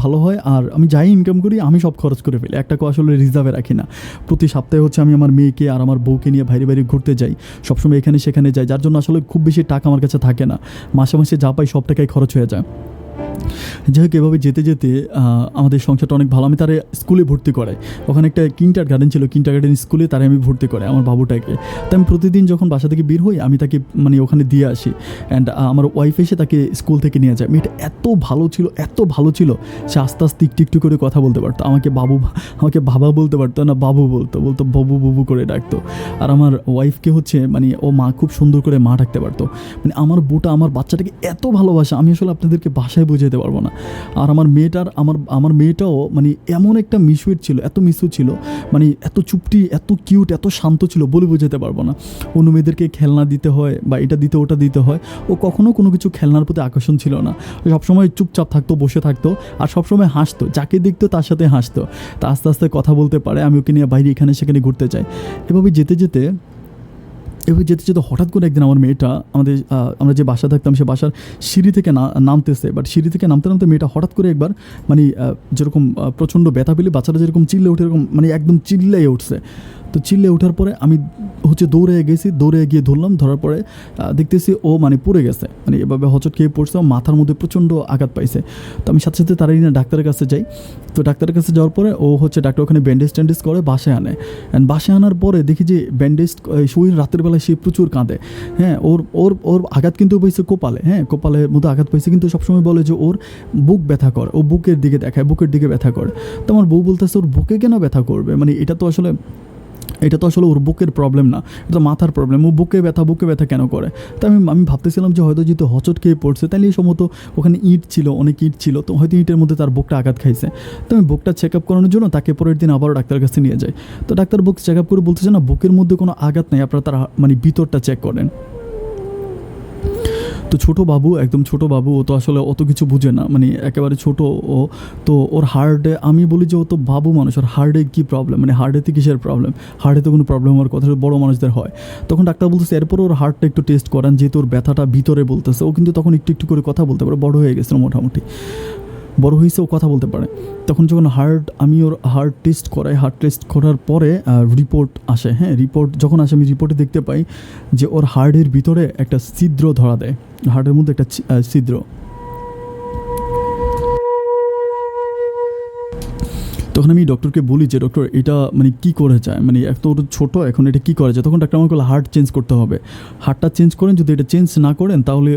ভালো হয়, আর আমি যাই ইনকাম করি আমি সব খরচ করে ফেলি, একটা আসলে রিজার্ভে রাখি না। প্রতি সপ্তাহে আমি আমার মেয়েকে আর আমার বউকে নিয়ে বাইরে ঘুরতে যাই, সবসময় এখানে সেখানে যাই, যার জন্য আসলে খুব বেশি টাকা আমার কাছে থাকে না, মাসে যা পাই সব টাকাই খরচ হয়ে যায়। যাই হোক, এভাবে যেতে যেতে আমাদের সংসারটা অনেক ভালো। আমি তারে স্কুলে ভর্তি করাই, ওখানে একটা কিন্ডারগার্টেন ছিল, কিন্ডারগার্টেন স্কুলে তারে আমি ভর্তি করাই আমার বাবুটাকে। তো আমি প্রতিদিন যখন বাসা থেকে বের হই আমি তাকে ওখানে দিয়ে আসি, অ্যান্ড আমার ওয়াইফ এসে তাকে স্কুল থেকে নিয়ে যায়। মেয়েটা এত ভালো ছিল, সে আস্তে আস্তে একটু করে কথা বলতে পারতো, আমাকে বাবা বলতে পারতো না, বাবু বলতো বাবু করে ডাকতো। আর আমার ওয়াইফকে ও মা খুব সুন্দর করে মা ডাকতে পারতো। আমার বাচ্চাটাকে এত ভালোবাসা, আমি আসলে আপনাদেরকে বাসায় বুঝাতে যেতে পারবো না। আর আমার মেয়েটাও মানে এমন একটা মিসুইট ছিল, এত মিসু ছিল, মানে এত চুপটি, এত কিউট, এত শান্ত ছিল, বলে বোঝাতে পারবো না। অন্য মেয়েদেরকে খেলনা দিতে হয় বা এটা দিতে ওটা দিতে হয়, ও কখনো কোনো কিছু খেলনার প্রতি আকর্ষণ ছিল না। সবসময় চুপচাপ থাকতো, বসে থাকতো, আর সবসময় হাসতো, যাকে দেখতো তার সাথে হাসতো। তা আস্তে আস্তে কথা বলতে পারে, আমি ওকে নিয়ে বাইরে এখানে সেখানে ঘুরতে যাই। এভাবে যেতে যেতে হঠাৎ করে একদিন আমার মেয়েটা আমরা যে বাসা থাকতাম সে বাসার সিঁড়ি থেকে নামতেছে, বাট সিঁড়ি থেকে নামতে নামতে মেয়েটা হঠাৎ করে একবার মানে যেরকম প্রচণ্ড ব্যথা পেলে বাচ্চাটা যেরকম চিল্লে ওঠে, এরকম মানে একদম চিল্লাই উঠছে। তো চিল্লে ওঠার পরে আমি দৌড়ে গিয়ে ধরলাম। ধরার পরে দেখতেছি ও মানে পড়ে গেছে, মানে এভাবে হোঁচট খেয়ে পড়ছে, মাথার মধ্যে প্রচণ্ড আঘাত পাইছে। তো আমি সাথে সাথে তাড়াতাড়ি না ডাক্তারের কাছে যাই। তো ডাক্তারের কাছে যাওয়ার পরে ও ডাক্তার ওখানে ব্যান্ডেজ করে বাসায় আনে। অ্যান্ড বাসায় আনার পরে দেখি যে ব্যান্ডেজ শরীর রাতের বেলায় সে প্রচুর কাঁদে। হ্যাঁ, ওর আঘাত কিন্তু পাইছে কপালে, হ্যাঁ কপালের মধ্যে আঘাত পাইছে, কিন্তু সবসময় বলে যে ওর বুক ব্যথা করে, ও বুকের দিকে দেখায়, বুকের দিকে ব্যথা করে। তো আমার বউ বলতেছে ওর বুকে কেন ব্যথা করবে, মানে এটা তো আসলে ওর বুকের প্রবলেম না, এটা তো মাথার প্রবলেম, ও বুকে ব্যথা কেন করে। তো আমি ভাবতেছিলাম যে হয়তো যেহেতু হোঁচট খেয়ে পড়ছে, তাহলে এই সম্ভবত ওখানে অনেক ইট ছিল, তো হয়তো ইটের মধ্যে তার বুকটা আঘাত খাইছে। তো আমি বুকটা চেক আপ করানোর জন্য তাকে পরের দিন আবারও ডাক্তারের কাছে নিয়ে যাই। তো ডাক্তার বুক চেক আপ করে বলতেছে না, বুকের মধ্যে কোনো আঘাত নেই, আপনারা তার মানে ভিতরটা চেক করেন। তো একদম ছোটো বাবু, ও তো আসলে অত কিছু বুঝে না, মানে একেবারে ছোটো ও। তো ওর হার্টে, আমি বলি যে ও তো বাবু মানুষ, ওর হার্টে কী প্রবলেম, মানে হার্টেতে কিসের প্রবলেম, হার্টে তো কোনো প্রবলেম হওয়ার কথা বড়ো মানুষদের হয়। তখন ডাক্তার বলতেছে এরপর ওর হার্টটা একটু টেস্ট করান, যেহেতু ওর ব্যথাটা ভিতরে বলতেছে। ও কিন্তু তখন একটু একটু করে কথা বলতে পারে, বড় হয়ে গেছিল, মোটামুটি বড় হয়েছে, ও কথা বলতে পারে। তখন যখন আমি ওর হার্ট টেস্ট করার পরে রিপোর্ট আসে। হ্যাঁ, রিপোর্ট যখন আসে আমি রিপোর্টে দেখতে পাই যে ওর হার্টের ভিতরে একটা ছিদ্র ধরা দেয়, হার্টের মধ্যে একটা ছিদ্র। তখন আমি ডক্টরকে বলি যে ডক্টর এটা মানে কী করে যায়, মানে এত ছোটো, এখন এটা কী করা যায়। তখন ডাক্তার আমাকে বলে হার্ট চেঞ্জ করতে হবে, হার্টটা চেঞ্জ করেন, যদি এটা চেঞ্জ না করেন তাহলে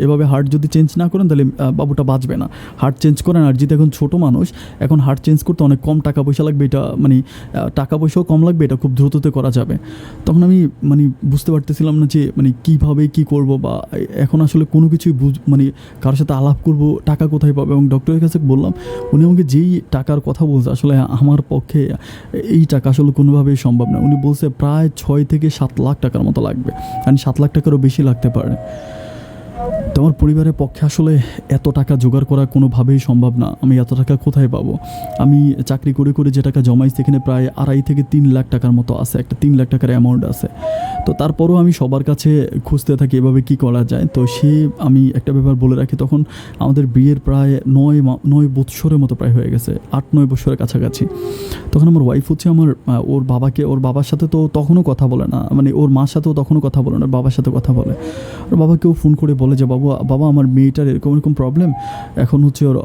এভাবে হার্ট যদি চেঞ্জ না করেন তাহলে বাবুটা বাঁচবে না, হার্ট চেঞ্জ করেন। আর যেহেতু এখন ছোটো মানুষ, এখন হার্ট চেঞ্জ করতে অনেক কম টাকা পয়সা লাগবে, এটা মানে টাকা পয়সাও কম লাগবে, এটা খুব দ্রুততে করা যাবে। তখন আমি মানে বুঝতে পারতেছিলাম না যে মানে কীভাবে কী করব, বা এখন আসলে কোনো কিছুই মানে কারোর সাথে আলাপ করব, টাকা কোথায় পাবো। এবং ডক্টরের কাছে বললাম, উনি আমাকে যেই টাকার কথা বলছে, আসলে আমার পক্ষে এই টাকা আসলে কোনোভাবেই সম্ভব না। উনি বলছে প্রায় 6 থেকে 7 লাখ টাকার মতো লাগবে, মানে 7 লাখ টাকারও বেশি লাগতে পারে। তো আমার পরিবারের পক্ষে আসলে এত টাকা জোগাড় করা কোনোভাবেই সম্ভব না। আমি এত টাকা কোথায় পাবো? আমি চাকরি করে যে টাকা জমাই, সেখানে প্রায় 2.5 থেকে 3 লাখ টাকার মতো আছে, একটা 3 লাখ টাকার অ্যামাউন্ট আছে। তো তারপরও আমি সবার কাছে খুঁজতে থাকি এভাবে কী করা যায়। তো আমি একটা ব্যাপার বলে রাখি, তখন আমাদের বিয়ের প্রায় 9 বৎসরের মতো প্রায় হয়ে গেছে, 8-9 বৎসরের কাছাকাছি। তখন আমার ওয়াইফ ওর বাবার সাথে তো তখনও কথা বলে না, মানে ওর মার সাথেও তখনও কথা বলে না, বাবার সাথে কথা বলে। ওর বাবাকেও ফোন করে বলে যে বাবা আমার মেয়েটার এরকম প্রবলেম, এখন ওর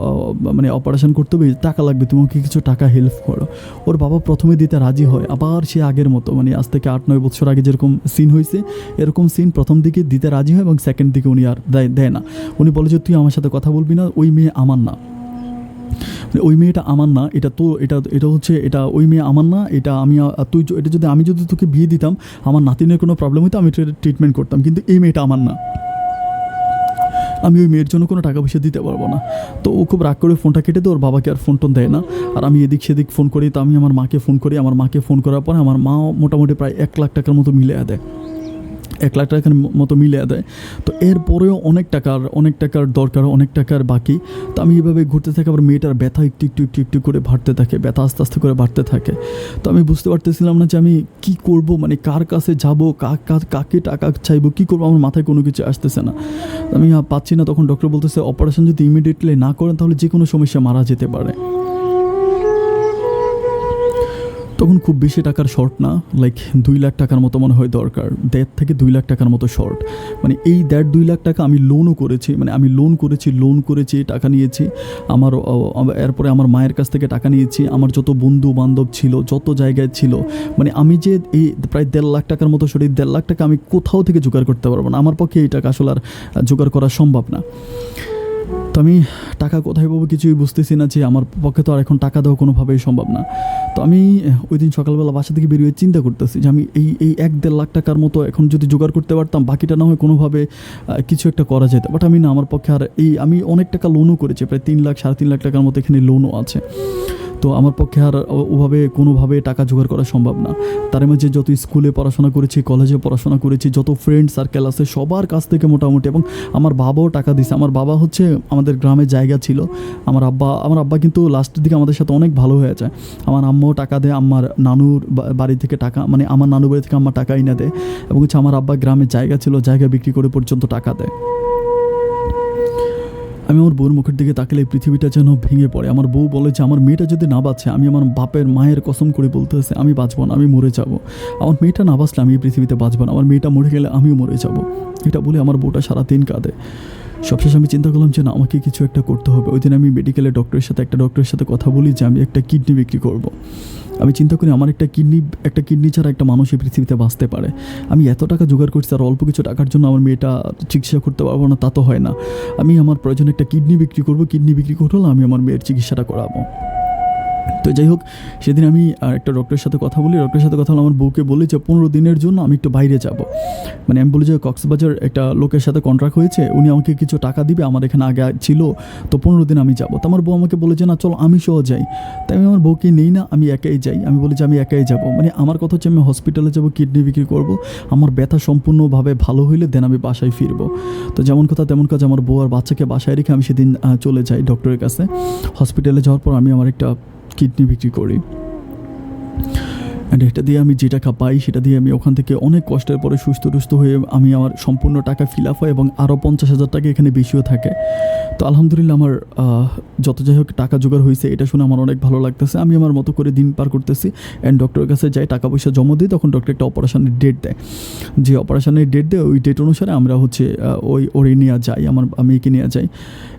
মানে অপারেশন করতে হবে, টাকা লাগবে, তুমি ওকে কিছু টাকা হেল্প করো। ওর বাবা প্রথমে দিতে রাজি হয়, আবার সে আগের মতো, মানে আজ থেকে 8-9 বছর আগে যেরকম সিন হয়েছে এরকম সিন প্রথম দিকে দিতে রাজি হয়, এবং সেকেন্ড দিকে উনি আর দেয় না। উনি বলে যে তুই আমার সাথে কথা বলবি না, ওই মেয়ে আমার না, ওই মেয়েটা আমার না, এটা ওই মেয়ে আমার না, আমি যদি তোকে বিয়ে দিতাম, আমার নাতিনের কোনো প্রবলেম হতো, আমি ট্রিটমেন্ট করতাম, কিন্তু এই মেয়েটা আমার না, আমি ওই মেয়ের জন্য কোনো টাকা পয়সা দিতে পারবো না। তো ও খুব রাগ করে ফোনটা কেটে দেয়, ওর বাবাকে আর ফোন টোন দেয় না। আর আমি এদিক সেদিক ফোন করি, তো আমি আমার মাকে ফোন করি, আমার মাকে ফোন করার পরে আমার মা মোটামুটি প্রায় 1 লাখ টাকার মতো মিলিয়ে দেয়, 1 লাখ টাকার মতো মিলিয়ে দেয়। তো এরপরেও অনেক টাকার দরকার, অনেক টাকার বাকি। তো আমি এইভাবে ঘুরতে থাকি, আবার মেয়েটার ব্যথা একটু করে বাড়তে থাকে, ব্যথা আস্তে আস্তে করে বাড়তে থাকে। তো আমি বুঝতে পারতেছিলাম না যে আমি কী করব, মানে কার কাছে যাব, কাকে টাকা চাইবো, কী করবো, আমার মাথায় কোনো কিছু আসতেছে না, আমি পাচ্ছি না। তখন ডক্টর বলতেছে অপারেশন যদি ইমিডিয়েটলি না করেন তাহলে যে কোনো সমস্যা মারা যেতে পারে। তখন খুব বেশি টাকার শর্ট না, লাইক 2 লাখ টাকার মতো মনে হয় দরকার, 1.5 থেকে 2 লাখ টাকার মতো শর্ট। মানে এই 1.5-2 লাখ টাকা আমি লোনও করেছি, মানে আমি লোন করেছি, টাকা নিয়েছি এরপরে আমার মায়ের কাছ থেকে টাকা নিয়েছি, আমার যত বন্ধু বান্ধব ছিল, যত জায়গায় ছিল, মানে আমি যে এই প্রায় 1.5 লাখ টাকার মতো শর্ট, এই 1.5 লাখ টাকা আমি কোথাও থেকে জোগাড় করতে পারবো না, আমার পক্ষে এই টাকা আসলে আর জোগাড় করা সম্ভব না। তো আমি টাকা কোথায় পাবো কিছুই বুঝতেছি না, যে আমার পক্ষে তো আর এখন টাকা দেওয়া কোনোভাবেই সম্ভব না। তো আমি ওই দিন সকালবেলা বাসা থেকে বেরিয়ে চিন্তা করতেছি যে আমি এই 1-1.5 লাখ টাকার মতো এখন যদি জোগাড় করতে পারতাম, বাকিটা না হয় কোনোভাবে কিছু একটা করা যেত। বাট আমি না, আমার পক্ষে আর আমি অনেক টাকা লোনও করেছি, প্রায় 3 লাখ 3.5 লাখ টাকার মতো এখানে লোনও আছে। তো আমার পক্ষে আর ওভাবে কোনোভাবে টাকা জোগাড় করা সম্ভব না। তার মাঝে যত স্কুলে পড়াশোনা করেছি, কলেজে পড়াশোনা করেছি, যত ফ্রেন্ড সার্কেল আছে সবার কাছ থেকে মোটামুটি, এবং আমার বাবাও টাকা দিছে। আমার বাবা হচ্ছে, আমাদের গ্রামে জায়গা ছিল, আমার আব্বা কিন্তু লাস্টের দিকে আমাদের সাথে অনেক ভালো হয়ে যায়। আমার আম্মাও টাকা দেয়, আমার নানুর বাড়ি থেকে টাকা, মানে আমার নানুর বাড়ি থেকে আম্মা টাকা এনে দেয়, এবং হচ্ছে আমার আব্বা গ্রামে জায়গা ছিল, জায়গা বিক্রি করে পর্যন্ত টাকা দেয়। আমি আমার বউর মুখের দিকে তাকালে পৃথিবীটা যেন ভেঙে পড়ে। আমার বউ বলে যে আমার মেয়েটা যদি না বাঁচে, আমি আমার বাপের মায়ের কসম করে বলতে হচ্ছে আমি বাঁচবো না, আমি মরে যাব। আমার মেয়েটা না বাঁচলে আমি এই পৃথিবীতে বাঁচবো না, আমার মেয়েটা মরে গেলে আমিও মরে যাব। এটা বলে আমার বউটা সারাদিন কাঁদে। সবশেষে আমি চিন্তা করলাম যে না, আমাকে কিছু একটা করতে হবে। ওই দিন আমি মেডিকেলে একটা ডক্টরের সাথে কথা বলি যে আমি একটা কিডনি বিক্রি করব। আমি চিন্তা করি আমার একটা কিডনি ছাড়া একটা মানুষ এই পৃথিবীতে বাঁচতে পারে। আমি এত টাকা জোগাড় করছি, আর অল্প কিছু টাকার জন্য আমার মেয়েটা চিকিৎসা করতে পারবো না, তা তো হয় না। আমি আমার প্রয়োজনে একটা কিডনি বিক্রি করবো, কিডনি বিক্রি করলে আমি আমার মেয়ের চিকিৎসাটা করাবো। তো যাই হোক, সেদিন আমি একটা ডক্টরের সাথে কথা বলি। আমার বউকে বলি যে 15 দিনের জন্য আমি একটু বাইরে যাব। মানে আমি বলি যে কক্সবাজার একটা লোকের সাথে কন্ট্রাক্ট হয়েছে, উনি আমাকে কিছু টাকা দিবে, আমার এখানে আগে ছিল, তো 15 দিন আমি যাবো। তো আমার বউ আমাকে বলে যে না চলো আমি সহ যাই। তাই আমি আমার বউকে নেই না, আমি একাই যাই। আমি বলি যে আমি একাই যাব। মানে আমার কথা হচ্ছে আমি হসপিটালে যাব, কিডনি বিক্রি করব, আমার ব্যথা সম্পূর্ণভাবে ভালো হইলে দেন আমি বাসায় ফিরবো। তো যেমন কথা তেমন কাজ, আমার বউ আর বাচ্চাকে বাসায় রেখে আমি সেদিন চলে যাই ডক্টরের কাছে। হসপিটালে যাওয়ার পর আমি আমার একটা কিডনি বিক্রি করি, অ্যান্ড এটা দিয়ে আমি যে টাকা পাই সেটা দিয়ে আমি ওখান থেকে অনেক কষ্টের পরে সুস্থ হয়ে আমি আমার সম্পূর্ণ টাকা ফিল আপ হয়, এবং আরও 50,000 টাকা এখানে বেশিও থাকে। তো আলহামদুলিল্লাহ আমার যত যাই হোক টাকা জোগাড় হয়েছে, এটা শুনে আমার অনেক ভালো লাগতেছে। আমি আমার মতো করে দিন পার করতেছি, অ্যান্ড ডক্টরের কাছে যাই, টাকা পয়সা জমা দিই। তখন ডক্টর একটা অপারেশনের ডেট দেয়, যে অপারেশনের ডেট দেয় ওই ডেট অনুসারে আমরা হচ্ছে ওরে নিয়ে যাই, আমার মেয়েকে নিয়ে যাই।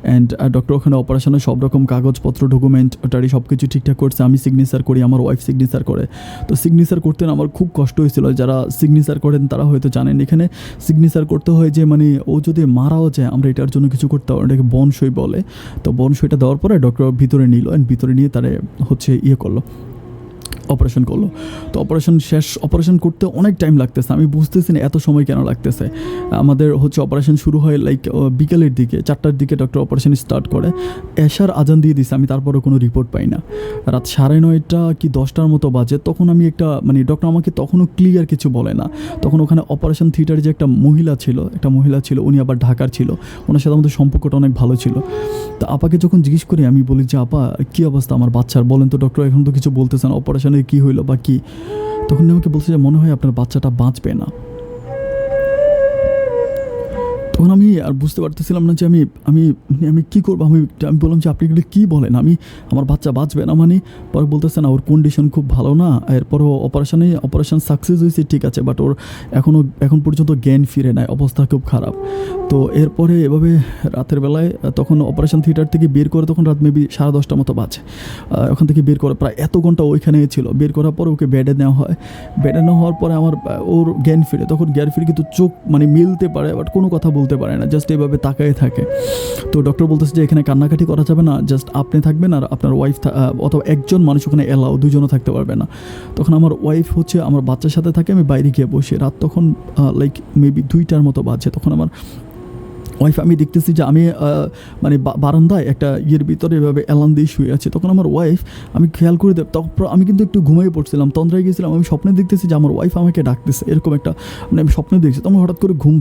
অ্যান্ড ডক্টর ওখানে অপারেশনের সব রকম কাগজপত্র ডকুমেন্টারি সব কিছু ঠিকঠাক করছে। আমি সিগনেচার করি, আমার ওয়াইফ সিগনেচার করে। তো সিগনেচার করতে আমার খুব কষ্ট হয়েছিল। যারা সিগনেচার করেন তারা হয়তো জানেন, এখানে সিগনেচার করতে হয় যে মানে ও যদি মারাও যায় আমরা এটার জন্য কিছু করতে হবে, এটাকে বনসই বলে। তো বনসইটা দেওয়ার পরে ডক্টর ভিতরে নিল, অ্যান্ড ভিতরে নিয়ে তারা হচ্ছে করলো, অপারেশন করলো। তো অপারেশন করতে অনেক টাইম লাগতেছে। আমি বুঝতেছি না এত সময় কেন লাগতেছে। আমাদের হচ্ছে অপারেশন শুরু হয় বিকেলের দিকে, 4টার দিকে ডক্টর অপারেশন স্টার্ট করে। এশার আজান দিয়ে দিছে, আমি তারপরে কোনো রিপোর্ট পাই না। রাত 9:30 কি 10টার মতো বাজে, তখন আমি ডক্টর আমাকে তখনও ক্লিয়ার কিছু বলে না। তখন ওখানে অপারেশন থিয়েটারে যে একটা মহিলা ছিল, উনি আবার ঢাকার ছিল, ওনার সাথে আমাদের সম্পর্কটা অনেক ভালো ছিল। তো আপাকে যখন জিজ্ঞেস করি, আমি বলি যে আপা কী অবস্থা আমার বাচ্চার, বলেন তো ডক্টর, এখন তো কিছু বলতেছেন, অপারেশন কি হইলো বা কি। তখন আমাকে বলছে যে মনে হয় আপনার বাচ্চাটা বাঁচবে না। তখন আমি আর বুঝতে পারতেছিলাম না যে আমি কী করবো। আমি বললাম যে আপনি এগুলো কী বলেন, আমার বাচ্চা বাঁচবে না মানে। পরে বলতেছে না, ওর কন্ডিশন খুব ভালো না, এরপরও অপারেশন সাকসেস হয়েছে ঠিক আছে, বাট ওর এখন পর্যন্ত জ্ঞান ফিরে নাই, অবস্থা খুব খারাপ। তো এরপরে এভাবে রাতের বেলায় তখন অপারেশন থিয়েটার থেকে বের করে, তখন রাত মেবি 10:30 মতো বাজে। ওখান থেকে বের করে প্রায় এত ঘন্টা ওইখানে ছিল। বের করার পরে ওকে বেডে নেওয়া হয়। বেডে নেওয়া হওয়ার পরে ওর জ্ঞান ফিরে। তখন জ্ঞান ফিরে কিন্তু চোখ মানে মিলতে পারে, বাট কোনো কথা বলতে পারে না, জাস্ট এইভাবে তাকায় থাকে। তো ডক্টর বলতেছে যে এখানে কান্নাকাটি করা যাবে না, জাস্ট আপনি থাকবেন আর আপনার ওয়াইফ, অথবা একজন মানুষ ওখানে এলাও, দুজনও থাকতে পারবে না। তখন আমার ওয়াইফ হচ্ছে আমার বাচ্চার সাথে থাকে, আমি বাইরে গিয়ে বসে। রাত তখন মেবি 2টার মতো বাজে। তখন আমার ওয়াইফ, আমি দেখতেছি যে আমি মানে বারান্দায় একটা ভিতরে এভাবে অ্যালার্ম দিয়ে শুয়ে আছে। তখন আমার ওয়াইফ, আমি খেয়াল করে তখন আমি কিন্তু একটু ঘুমিয়ে পড়ছিলাম, তন্দ্রায় গিয়েছিলাম। আমি স্বপ্নে দেখতেছি যে আমার ওয়াইফ আমাকে ডাকতেছে, এরকম একটা মানে আমি স্বপ্নে দেখছি। তখন হঠাৎ করে ঘুম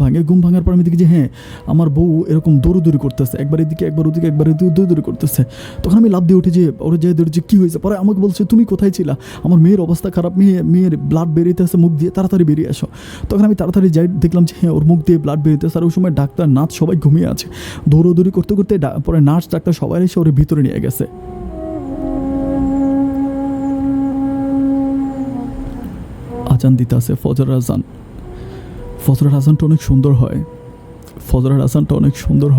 ভাঙার পর আমি দেখি যে হ্যাঁ, আমার বউ এরকম দৌড়ি করতেছে, একবার এদিকে একবার ওদিকে, একবার দৌড়ি করতেছে। তখন আমি লাফ দিয়ে উঠে যে ওরা যে দৌড়ি, যে কী হয়েছে। পরে আমাকে বলছে তুমি কোথায় ছিলা, আমার মেয়ের অবস্থা খারাপ, মেয়ের ব্লাড বেরিয়ে আসে মুখ দিয়ে, তাড়াতাড়ি বেরিয়ে আসো। তখন আমি তাড়াতাড়ি যাই, দেখলাম যে হ্যাঁ ওর মুখ দিয়ে ব্লাড বেরিয়ে আসে। আর ওই সময় ডাক্তার নার্স সবাই ঘুমিয়ে আছে। দৌড়ি করতে পরে নার্স ডাক্তার সবাই এসে ওর ভিতরে নিয়ে গেছে। আজান দিতে আছে, ফজরের আজানটা অনেক সুন্দর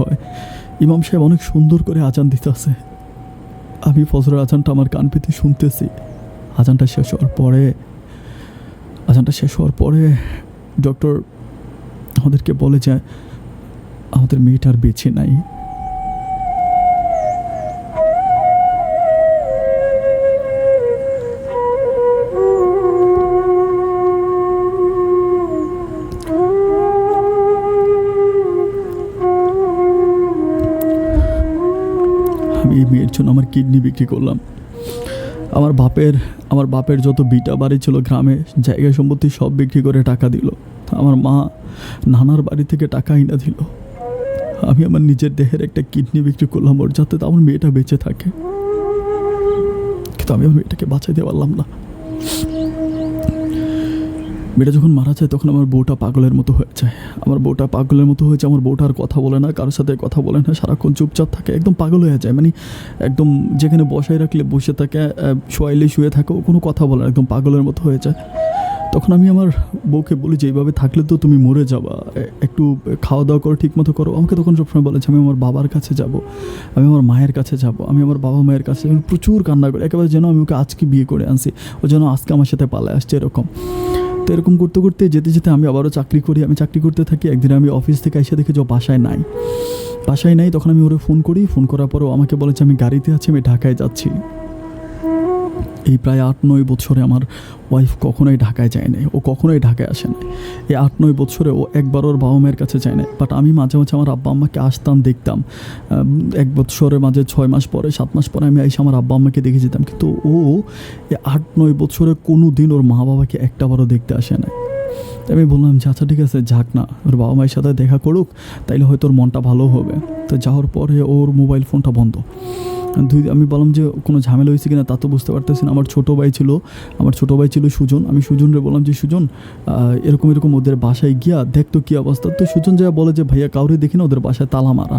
হয়। ইমাম সাহেব অনেক সুন্দর করে আজান দিতে আছে। আমি ফজরের আজানটা আমার কান পেতে শুনতেছি। আজানটা শেষ হওয়ার পরে ডক্টর আমাদেরকে বলে যে আমাদের মেয়েটার বেঁচে নাই। এই মেয়ের জন্য আমার কিডনি বিক্রি করলাম। আমার বাপের যত বিটা বাড়ি ছিল গ্রামে, জায়গা সম্পত্তি সব বিক্রি করে টাকা দিল। আমার মা নানার বাড়ি থেকে টাকা এনে দিল। আমি আমার নিজের দেহের একটা কিডনি বিক্রি করলাম ওর, যাতে আমার মেয়েটা বেঁচে থাকে। কিন্তু আমি আমার মেয়েটাকে বাঁচাইতে পারলাম না। মেয়েটা যখন মারা যায় তখন আমার বউটা পাগলের মতো হয়ে যায়। আমার বউটা আর কথা বলে না, কারোর সাথে কথা বলে না, সারাক্ষণ চুপচাপ থাকে, একদম পাগল হয়ে যায়। মানে একদম যেখানে বসায় রাখলে বসে থাকে, শোয়াইলে শুয়ে থাকে, ও কোনো কথা বলে না, একদম পাগলের মতো হয়ে যায়। তখন আমি আমার বউকে বলি যে এইভাবে থাকলে তো তুমি মরে যাবা, একটু খাওয়া দাওয়া করো, ঠিক মতো করো। আমাকে তখন সবসময় বলে যে আমি আমার বাবার কাছে যাব, আমি আমার মায়ের কাছে যাব, আমি আমার বাবা মায়ের কাছে। আমি প্রচুর কান্না করি, একেবারে যেন আমি ওকে আজকে বিয়ে করে আনছি, ও যেন আজকে আমার সাথে পালায় আসছে এরকম। তো এরকম করতে করতে যেতে আমি আবারও চাকরি করি। আমি চাকরি করতে থাকি। একদিন আমি অফিস থেকে এসে দেখি যে বাসায় নাই। তখন আমি ওরে ফোন করি। ফোন করার পরও আমাকে বলে যে আমি গাড়িতে আছি, আমি ঢাকায় যাচ্ছি। এই প্রায় 8-9 বছরে আমার ওয়াইফ কখনোই ঢাকায় যায় নাই, ও কখনোই ঢাকায় আসে নাই। এই 8-9 বছরে ও একবার ওর বাবা মায়ের কাছে যায় না। বাট আমি মাঝে মাঝে আমার আব্বা আম্মাকে আসতাম, দেখতাম। 1 বছরের মাঝে 6 মাস পরে 7 মাস পরে আমি এসে আমার আব্বা আম্মাকে দেখে যেতাম। কিন্তু ও এই 8-9 বছরে কোনো দিন ওর মা বাবাকে একটাবারও দেখতে আসে না। আমি বললাম যে আচ্ছা ঠিক আছে, যাক না, ওর বাবা মায়ের সাথে দেখা করুক, তাইলে হয়তো ওর মনটা ভালো হবে। তো যাওয়ার পরে ওর মোবাইল ফোনটা বন্ধ। আমি বললাম যে কোনো ঝামেলা হয়েছে কিনা, তা তো বুঝতে পারতেছি না। আমার ছোটো ভাই ছিল সুজন। আমি সুজনরে বললাম যে সুজন, এরকম ওদের বাসায় গিয়া দেখতো কী অবস্থা। তো সুজন যা বলে যে ভাইয়া কাউরে দেখি না, ওদের বাসায় তালা মারা।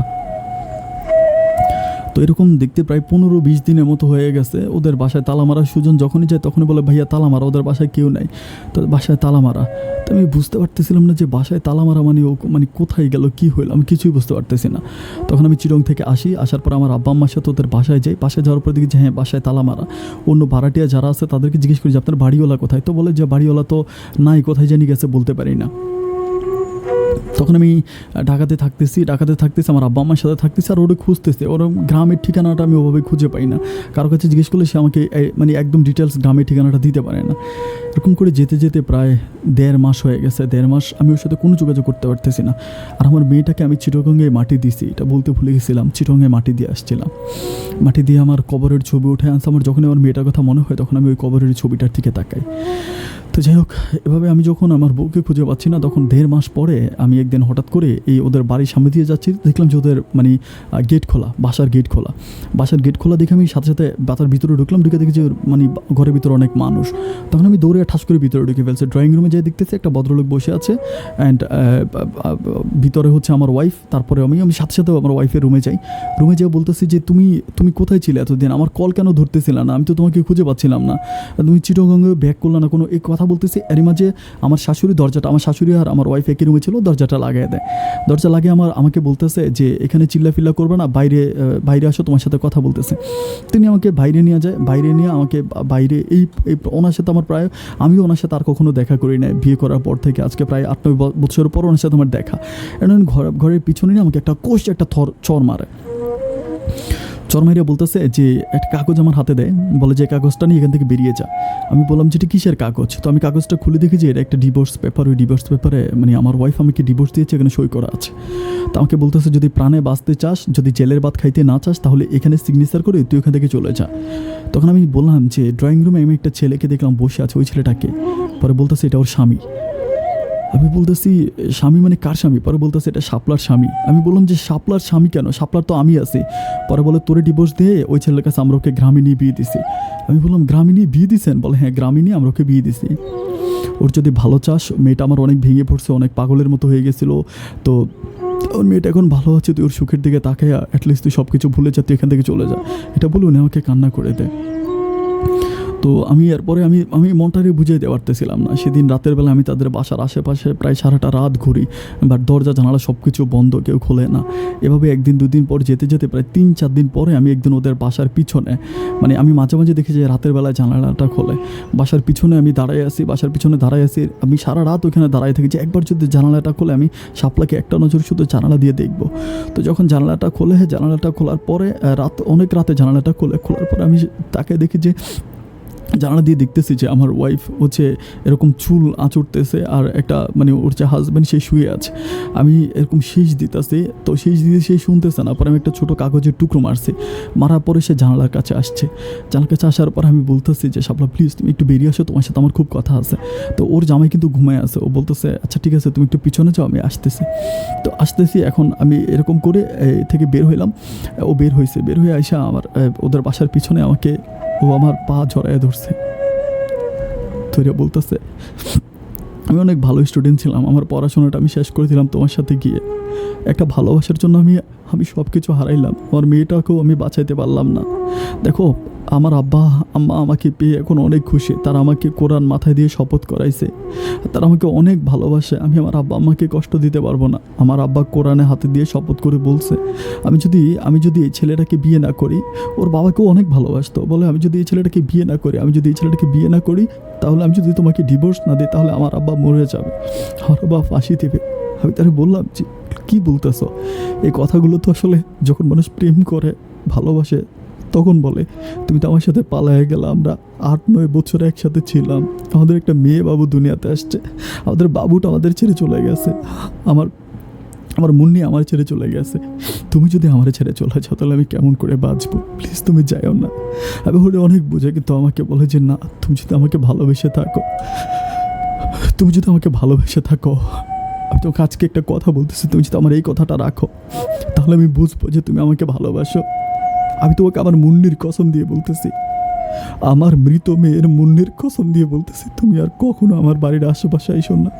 তো এরকম দেখতে প্রায় 15-20 দিনের মতো হয়ে গেছে ওদের বাসায় তালা মারা। সুজন যখনই যায় তখনই বলে ভাইয়া তালা মারা, ওদের বাসায় কেউ নাই, তো বাসায় তালা মারা। তো আমি বুঝতে পারতেছিলাম না যে বাসায় তালা মারা মানে ও মানে কোথায় গেল, কী হইল, আমি কিছুই বুঝতে পারতেছি না। তখন আমি চিরং থেকে আসার পর আমার আব্বা আম্মার সাথে ওদের বাসায় যাই। বাসায় যাওয়ার পর দেখি যে হ্যাঁ বাসায় তালা মারা। অন্য ভাড়াটিয়া যারা আছে তাদেরকে জিজ্ঞেস করি যে আপনার বাড়িওয়ালা কোথায়। তো বলে যে বাড়িওয়ালা তো নাই, কোথায় জানি গেছে, বলতে পারি না। তখন আমি ঢাকাতে থাকতেছি, আমার আব্বা আম্মার সাথে থাকতেছি, আর ওরা খুঁজতেছে। ওর গ্রামের ঠিকানাটা আমি ওভাবে খুঁজে পাই না। কারো কাছে জিজ্ঞেস করলে সে আমাকে মানে একদম ডিটেলস গ্রামের ঠিকানাটা দিতে পারে না। এরকম করে যেতে প্রায় 1.5 মাস হয়ে গেছে। 1.5 মাস আমি ওর সাথে কোনো যোগাযোগ করতে পারতেছি না। আর আমার মেয়েটাকে আমি চিটাগংয়ে মাটি দিছি, এটা বলতে ভুলে গেছিলাম। চিটাগংয়ে মাটি দিয়ে আসছিলাম, মাটি দিয়ে আমার কবরের ছবি উঠে আনছে। আমার যখন আমার মেয়েটার কথা মনে হয় তখন আমি ওই কবরের ছবিটার দিকে তাকাই। তো যাই হোক, এভাবে আমি যখন আমার বউকে খুঁজে পাচ্ছি না, তখন 1.5 মাস পরে আমি একদিন হঠাৎ করে এই ওদের বাড়ির সামনে দিয়ে যাচ্ছি, দেখলাম যে ওদের মানে গেট খোলা, বাসার গেট খোলা দেখে আমি সাথে সাথে বাসার ভিতরে ঢুকলাম। ঢুকে দেখি যে মানে ঘরের ভিতরে অনেক মানুষ। তখন আমি দৌড়ে ঠাস করে ভিতরে ঢুকে ফেলছি। ড্রয়িং রুমে যেয়ে দেখতেছি একটা ভদ্রলোক বসে আছে, অ্যান্ড ভিতরে হচ্ছে আমার ওয়াইফ। তারপরে আমি সাথে সাথে আমার ওয়াইফের রুমে যেয়ে বলতেছি যে তুমি কোথায় ছিলে এতদিন, আমার কল কেন ধরতেছিল না, আমি তো তোমাকে খুঁজে পাচ্ছিলাম না, তুমি চিটাগংয়ে ব্যাক করলে না কোনো। এই কথা বলতেছি, এরই মাঝে আমার শাশুড়ি আর আমার ওয়াইফ একই রুমে ছিল, দরজাটা লাগিয়ে দেয়। দরজা লাগিয়ে আমাকে বলতেছে যে এখানে চিল্লাফিল্লা করবে না, বাইরে আসো, তোমার সাথে কথা বলতেছে। তিনি আমাকে বাইরে নিয়ে যায়। আমাকে বাইরে এই ওনার সাথে আমার প্রায়, আমিও ওনার সাথে আর কখনো দেখা করি না বিয়ে করার পর থেকে। আজকে প্রায় 8-9 বছরের পর ওনার সাথে আমার দেখা। এখন ঘরের পিছনে নিয়ে আমাকে একটা চর মারিয়া বলতেছে যে একটা কাগজ আমার হাতে দেয়, বলে যে কাগজটা নিয়ে এখান থেকে বেরিয়ে যা। আমি বললাম যে এটা কিসের কাগজ? তো আমি কাগজটা খুলে দেখি যে এটা একটা ডিভোর্স পেপার। ওই ডিভোর্স পেপারে মানে আমার ওয়াইফ আমাকে ডিভোর্স দিয়েছে, এখানে সই করা আছে। তো আমাকে বলতেছে যদি প্রাণে বাঁচতে চাস, যদি জেলের ভাত খাইতে না চাস, তাহলে এখানে সিগনেচার করে তুই ওখান থেকে চলে যা। তখন আমি বললাম যে ড্রয়িং রুমে আমি একটা ছেলেকে দেখলাম বসে আছে, ওই ছেলেটাকে। পরে বলতেছে এটা ওর স্বামী। আমি বলতেছি স্বামী মানে কার স্বামী? পরে বলতেছে এটা শাপলার স্বামী। আমি বললাম যে শাপলার স্বামী কেন? শাপলার তো আমি আছি। পরে বলে তোরে ডিভোর্স দিয়ে ওই ছেলের কাছে আমরা ওকে গ্রামে নিয়ে বিয়ে দিছি। আমি বললাম গ্রামে নিয়ে বিয়ে দিছেন? বলে হ্যাঁ, গ্রামে নিয়ে আমরা ওকে বিয়ে দিছি। ওর যদি ভালো চাস, মেয়েটা আমার অনেক ভেঙে পড়ছে, অনেক পাগলের মতো হয়ে গেছিলো, তো ওর মেয়েটা এখন ভালো আছে, তুই ওর সুখের দিকে তাকায় অ্যাটলিস্ট তুই সব কিছু ভুলে যা, তুই এখান থেকে চলে যা। এটা বলে উনি আমাকে কান্না করে দেয়। তো আমি এরপরে আমি মনটারে বুঝাইতে পারতেছিলাম না। সেদিন রাতের বেলা আমি তাদের বাসার আশেপাশে প্রায় সারাটা রাত ঘুরি, বাট দরজা জানালা সব কিছু বন্ধ, কেউ খোলে না। এভাবে 1-2 দিন পর যেতে প্রায় 3-4 দিন পরে আমি একদিন ওদের বাসার পিছনে, মানে আমি মাঝে মাঝে দেখি যে রাতের বেলায় জানালাটা খোলে। বাসার পিছনে আমি দাঁড়ায় আছি। আমি সারা রাত ওখানে দাঁড়ায় থাকি যে একবার যদি জানালাটা খোলে আমি শাপলাকে একটা নজর শুধু জানালা দিয়ে দেখবো। তো যখন জানালাটা খোলার পরে অনেক রাতে জানালাটা খোলার পরে আমি তাকে দেখি যে জানালা দিয়ে দেখতেছি যে আমার ওয়াইফ হচ্ছে এরকম চুল আঁচড়তেছে, আর একটা মানে ওর যে হাজব্যান্ড সে শুয়ে আছে। আমি এরকম শীষ দিতেছি, তো শীষ দিতে সে শুনতেছে না। পরে আমি একটা ছোটো কাগজের টুকরো মারছি, মারার পরে সে জানালার কাছে আসছে। জানালার কাছে আসার পর আমি বলতেছি যে শাপলা প্লিজ তুমি একটু বেরিয়ে আসো, তোমার সাথে আমার খুব কথা আছে। তো ওর জামাই কিন্তু ঘুমায় আছে, ও বলতেছে আচ্ছা ঠিক আছে তুমি একটু পিছনে যাও, আমি আসতেছি। তো আসতেছি, এখন আমি এরকম করে থেকে বের হইলাম। ও বের হয়েছে, বের হয়ে আইসা আমার ওদের বাসার পিছনে আমাকে ও আমার পা জড়ায় ধরছে, ধরে বলতেছে আমি অনেক ভালো স্টুডেন্ট ছিলাম, আমার পড়াশোনাটা আমি শেষ করে দিলাম তোমার সাথে গিয়ে। একটা ভালোবাসার জন্য আমি সব কিছু হারাইলাম, আমার মেয়েটাকেও আমি বাঁচাইতে পারলাম না। দেখো আমার আব্বা আম্মা আমাকে পেয়ে এখন অনেক খুশি, তারা আমাকে কোরআন মাথায় দিয়ে শপথ করাইছে, তারা আমাকে অনেক ভালোবাসে। আমি আমার আব্বা আম্মাকে কষ্ট দিতে পারবো না। আমার আব্বা কোরআনে হাতে দিয়ে শপথ করে বলছে আমি যদি এই ছেলেটাকে বিয়ে না করি, ওর বাবাকেও অনেক ভালোবাসতো, বলে আমি যদি এই ছেলেটাকে বিয়ে না করি তাহলে আমি যদি তোমাকে ডিভোর্স না দিই তাহলে আমার আব্বা মরে যাবে, আমার আব্বা ফাঁসি দেবে। আমি তারে বললাম যে কী বলতেছো, এই কথাগুলো তো আসলে যখন মানুষ প্রেম করে ভালোবাসে তখন বলে। তুমি তো আমার সাথে পালায়ে গেলে, আমরা 8-9 বছর একসাথে ছিলাম, আমাদের একটা মেয়ে বাবু দুনিয়াতে আসছে, আমাদের বাবুটা আমাদের ছেড়ে চলে গেছে, আমার মুন্নি আমার ছেড়ে চলে গেছে। তুমি যদি আমার ছেড়ে চলে যাও তাহলে আমি কেমন করে বাঁচবো, প্লিজ তুমি যাইও না। আমি ওরে অনেক বুঝে, কিন্তু আমাকে বলে যে না, তুমি যদি আমাকে ভালোবেসে থাকো আমি তোমাকে আজকে একটা কথা বলতেছি, তুমি যদি আমার এই কথাটা রাখো তাহলে আমি বুঝবো যে তুমি আমাকে ভালোবাসো। আমি তোমাকে আমার মুন্নির কসম দিয়ে বলতেছি, আমার মৃত মেয়ের মুন্নির কসম দিয়ে বলতেছি, তুমি আর কখনো আমার বাড়ির আশেপাশে আইসো না,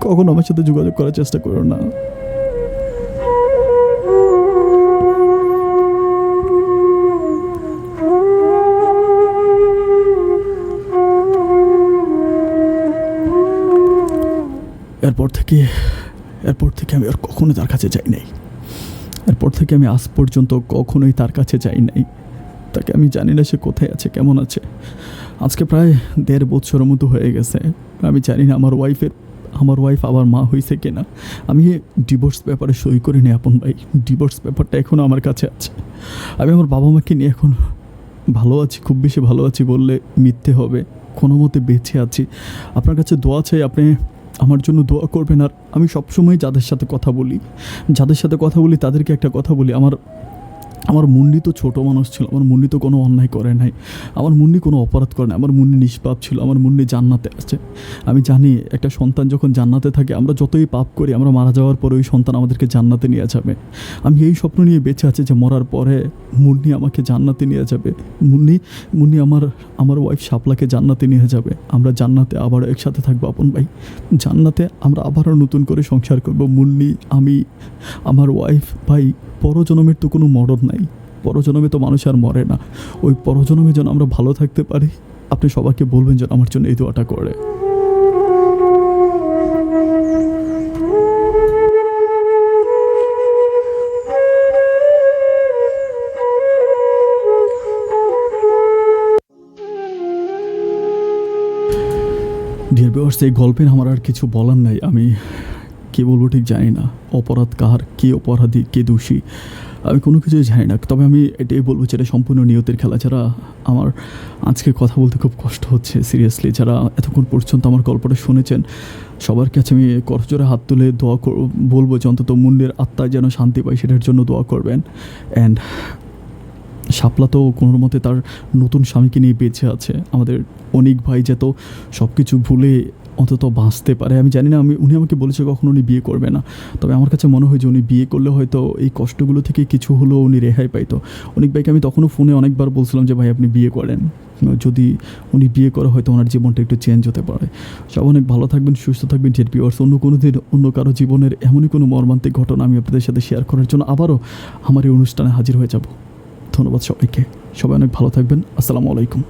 কখনো আমার সাথে যোগাযোগ করার চেষ্টা করো না। এরপর থেকে আমি আর কখনো তার কাছে যাই নাই। এরপর থেকে আমি আজ পর্যন্ত কখনোই তার কাছে যাই নাই। তাকে আমি জানি না সে কোথায় আছে, কেমন আছে। আজকে প্রায় 1.5 বছরের মতো হয়ে গেছে। আমি জানি না আমার ওয়াইফ আবার মা হয়েছে কিনা। আমি ডিভোর্স পেপারে সই করে নিই আপন ভাই, ডিভোর্স পেপারটা এখনও আমার কাছে আছে। আমি আমার বাবা মাকে নিয়ে এখন ভালো আছি, খুব বেশি ভালো আছি বললে মিথ্যে হবে, কোনো মতে বেঁচে আছি। আপনার কাছে দোয়া চাই, আপনি আমার জন্য দোয়া করবেন। আর আমি সবসময় যাদের সাথে কথা বলি তাদেরকে একটা কথা বলি, আমার মুন্নি তো ছোটো মানুষ ছিল, আমার মুন্নি তো কোনো অন্যায় করে নাই, আমার মুন্নি কোনো অপরাধ করে নাই, আমার মুন্নি নিষ্পাপ ছিল, আমার মুন্নি জান্নাতে আছে। আমি জানি একটা সন্তান যখন জান্নাতে থাকে, আমরা যতই পাপ করি, আমরা মারা যাওয়ার পরে ওই সন্তান আমাদেরকে জান্নাতে নিয়ে যাবে। আমি এই স্বপ্ন নিয়ে বেঁচে আছি যে মরার পরে মুন্নি আমাকে জান্নাতে নিয়ে যাবে, মুন্নি আমার ওয়াইফ শাপলাকে জান্নাতে নিয়ে যাবে, আমরা জান্নাতে আবার একসাথে থাকবো আপন ভাই। জান্নাতে আমরা আবারও নতুন করে সংসার করব, মুন্নি, আমি, আমার ওয়াইফ। ভাই পরজন্মের তো কোনো মরণ নাই, পরজন্মে তো মানুষ আর মরে না। ওই পরজন্মে যেন আমরা ভালো থাকতে পারি, আপনি সবাইকে বলবেন যেন আমার জন্য এই দোয়াটা করে। ডিয়ার ভিউয়ার্স, এই গল্পের আমার আর কিছু বলার নাই। আমি কী বলবো ঠিক জানি না, অপরাধ কার, কে অপরাধী, কে দোষী, আমি কোনো কিছুই জানি না। তবে আমি এটাই বলবো যে এটা সম্পূর্ণ নিয়তের খেলা। যারা আমার আজকে কথা বলতে খুব কষ্ট হচ্ছে, সিরিয়াসলি যারা এতক্ষণ পর্যন্ত আমার গল্পটা শুনেছেন, সবার কাছে আমি করজোড়ে হাত তুলে দোয়া বলবো যে অন্তত মুন্নির আত্মায় যেন শান্তি পায়, সেটার জন্য দোয়া করবেন। অ্যান্ড শাপলা তো কোনো মতে তার নতুন স্বামীকে নিয়ে বেঁচে আছে। আমাদের অনেক ভাই যে তো সব কিছু ভুলে অন্তত বাঁচতে পারে। আমি জানি না, উনি আমাকে বলেছে কখনো উনি বিয়ে করবে না, তবে আমার কাছে মনে হয় যে উনি বিয়ে করলে হয়তো এই কষ্টগুলো থেকে কিছু হলেও উনি রেহাই পাইতো। অনেক ভাইকে আমি তখনও ফোনে অনেকবার বলছিলাম যে ভাই আপনি বিয়ে করেন, যদি উনি বিয়ে করে হয়তো ওনার জীবনটা একটু চেঞ্জ হতে পারে। সব অনেক ভালো থাকবেন, সুস্থ থাকবেন। ডিয়ার ভিউয়ার্স, অন্য কোনো দিন অন্য কারো জীবনের এমনই কোনো মর্মান্তিক ঘটনা আমি আপনাদের সাথে শেয়ার করার জন্য আবারও আমার এই অনুষ্ঠানে হাজির হয়ে যাব। ধন্যবাদ সবাইকে, সবাই অনেক ভালো থাকবেন। আসসালামু আলাইকুম।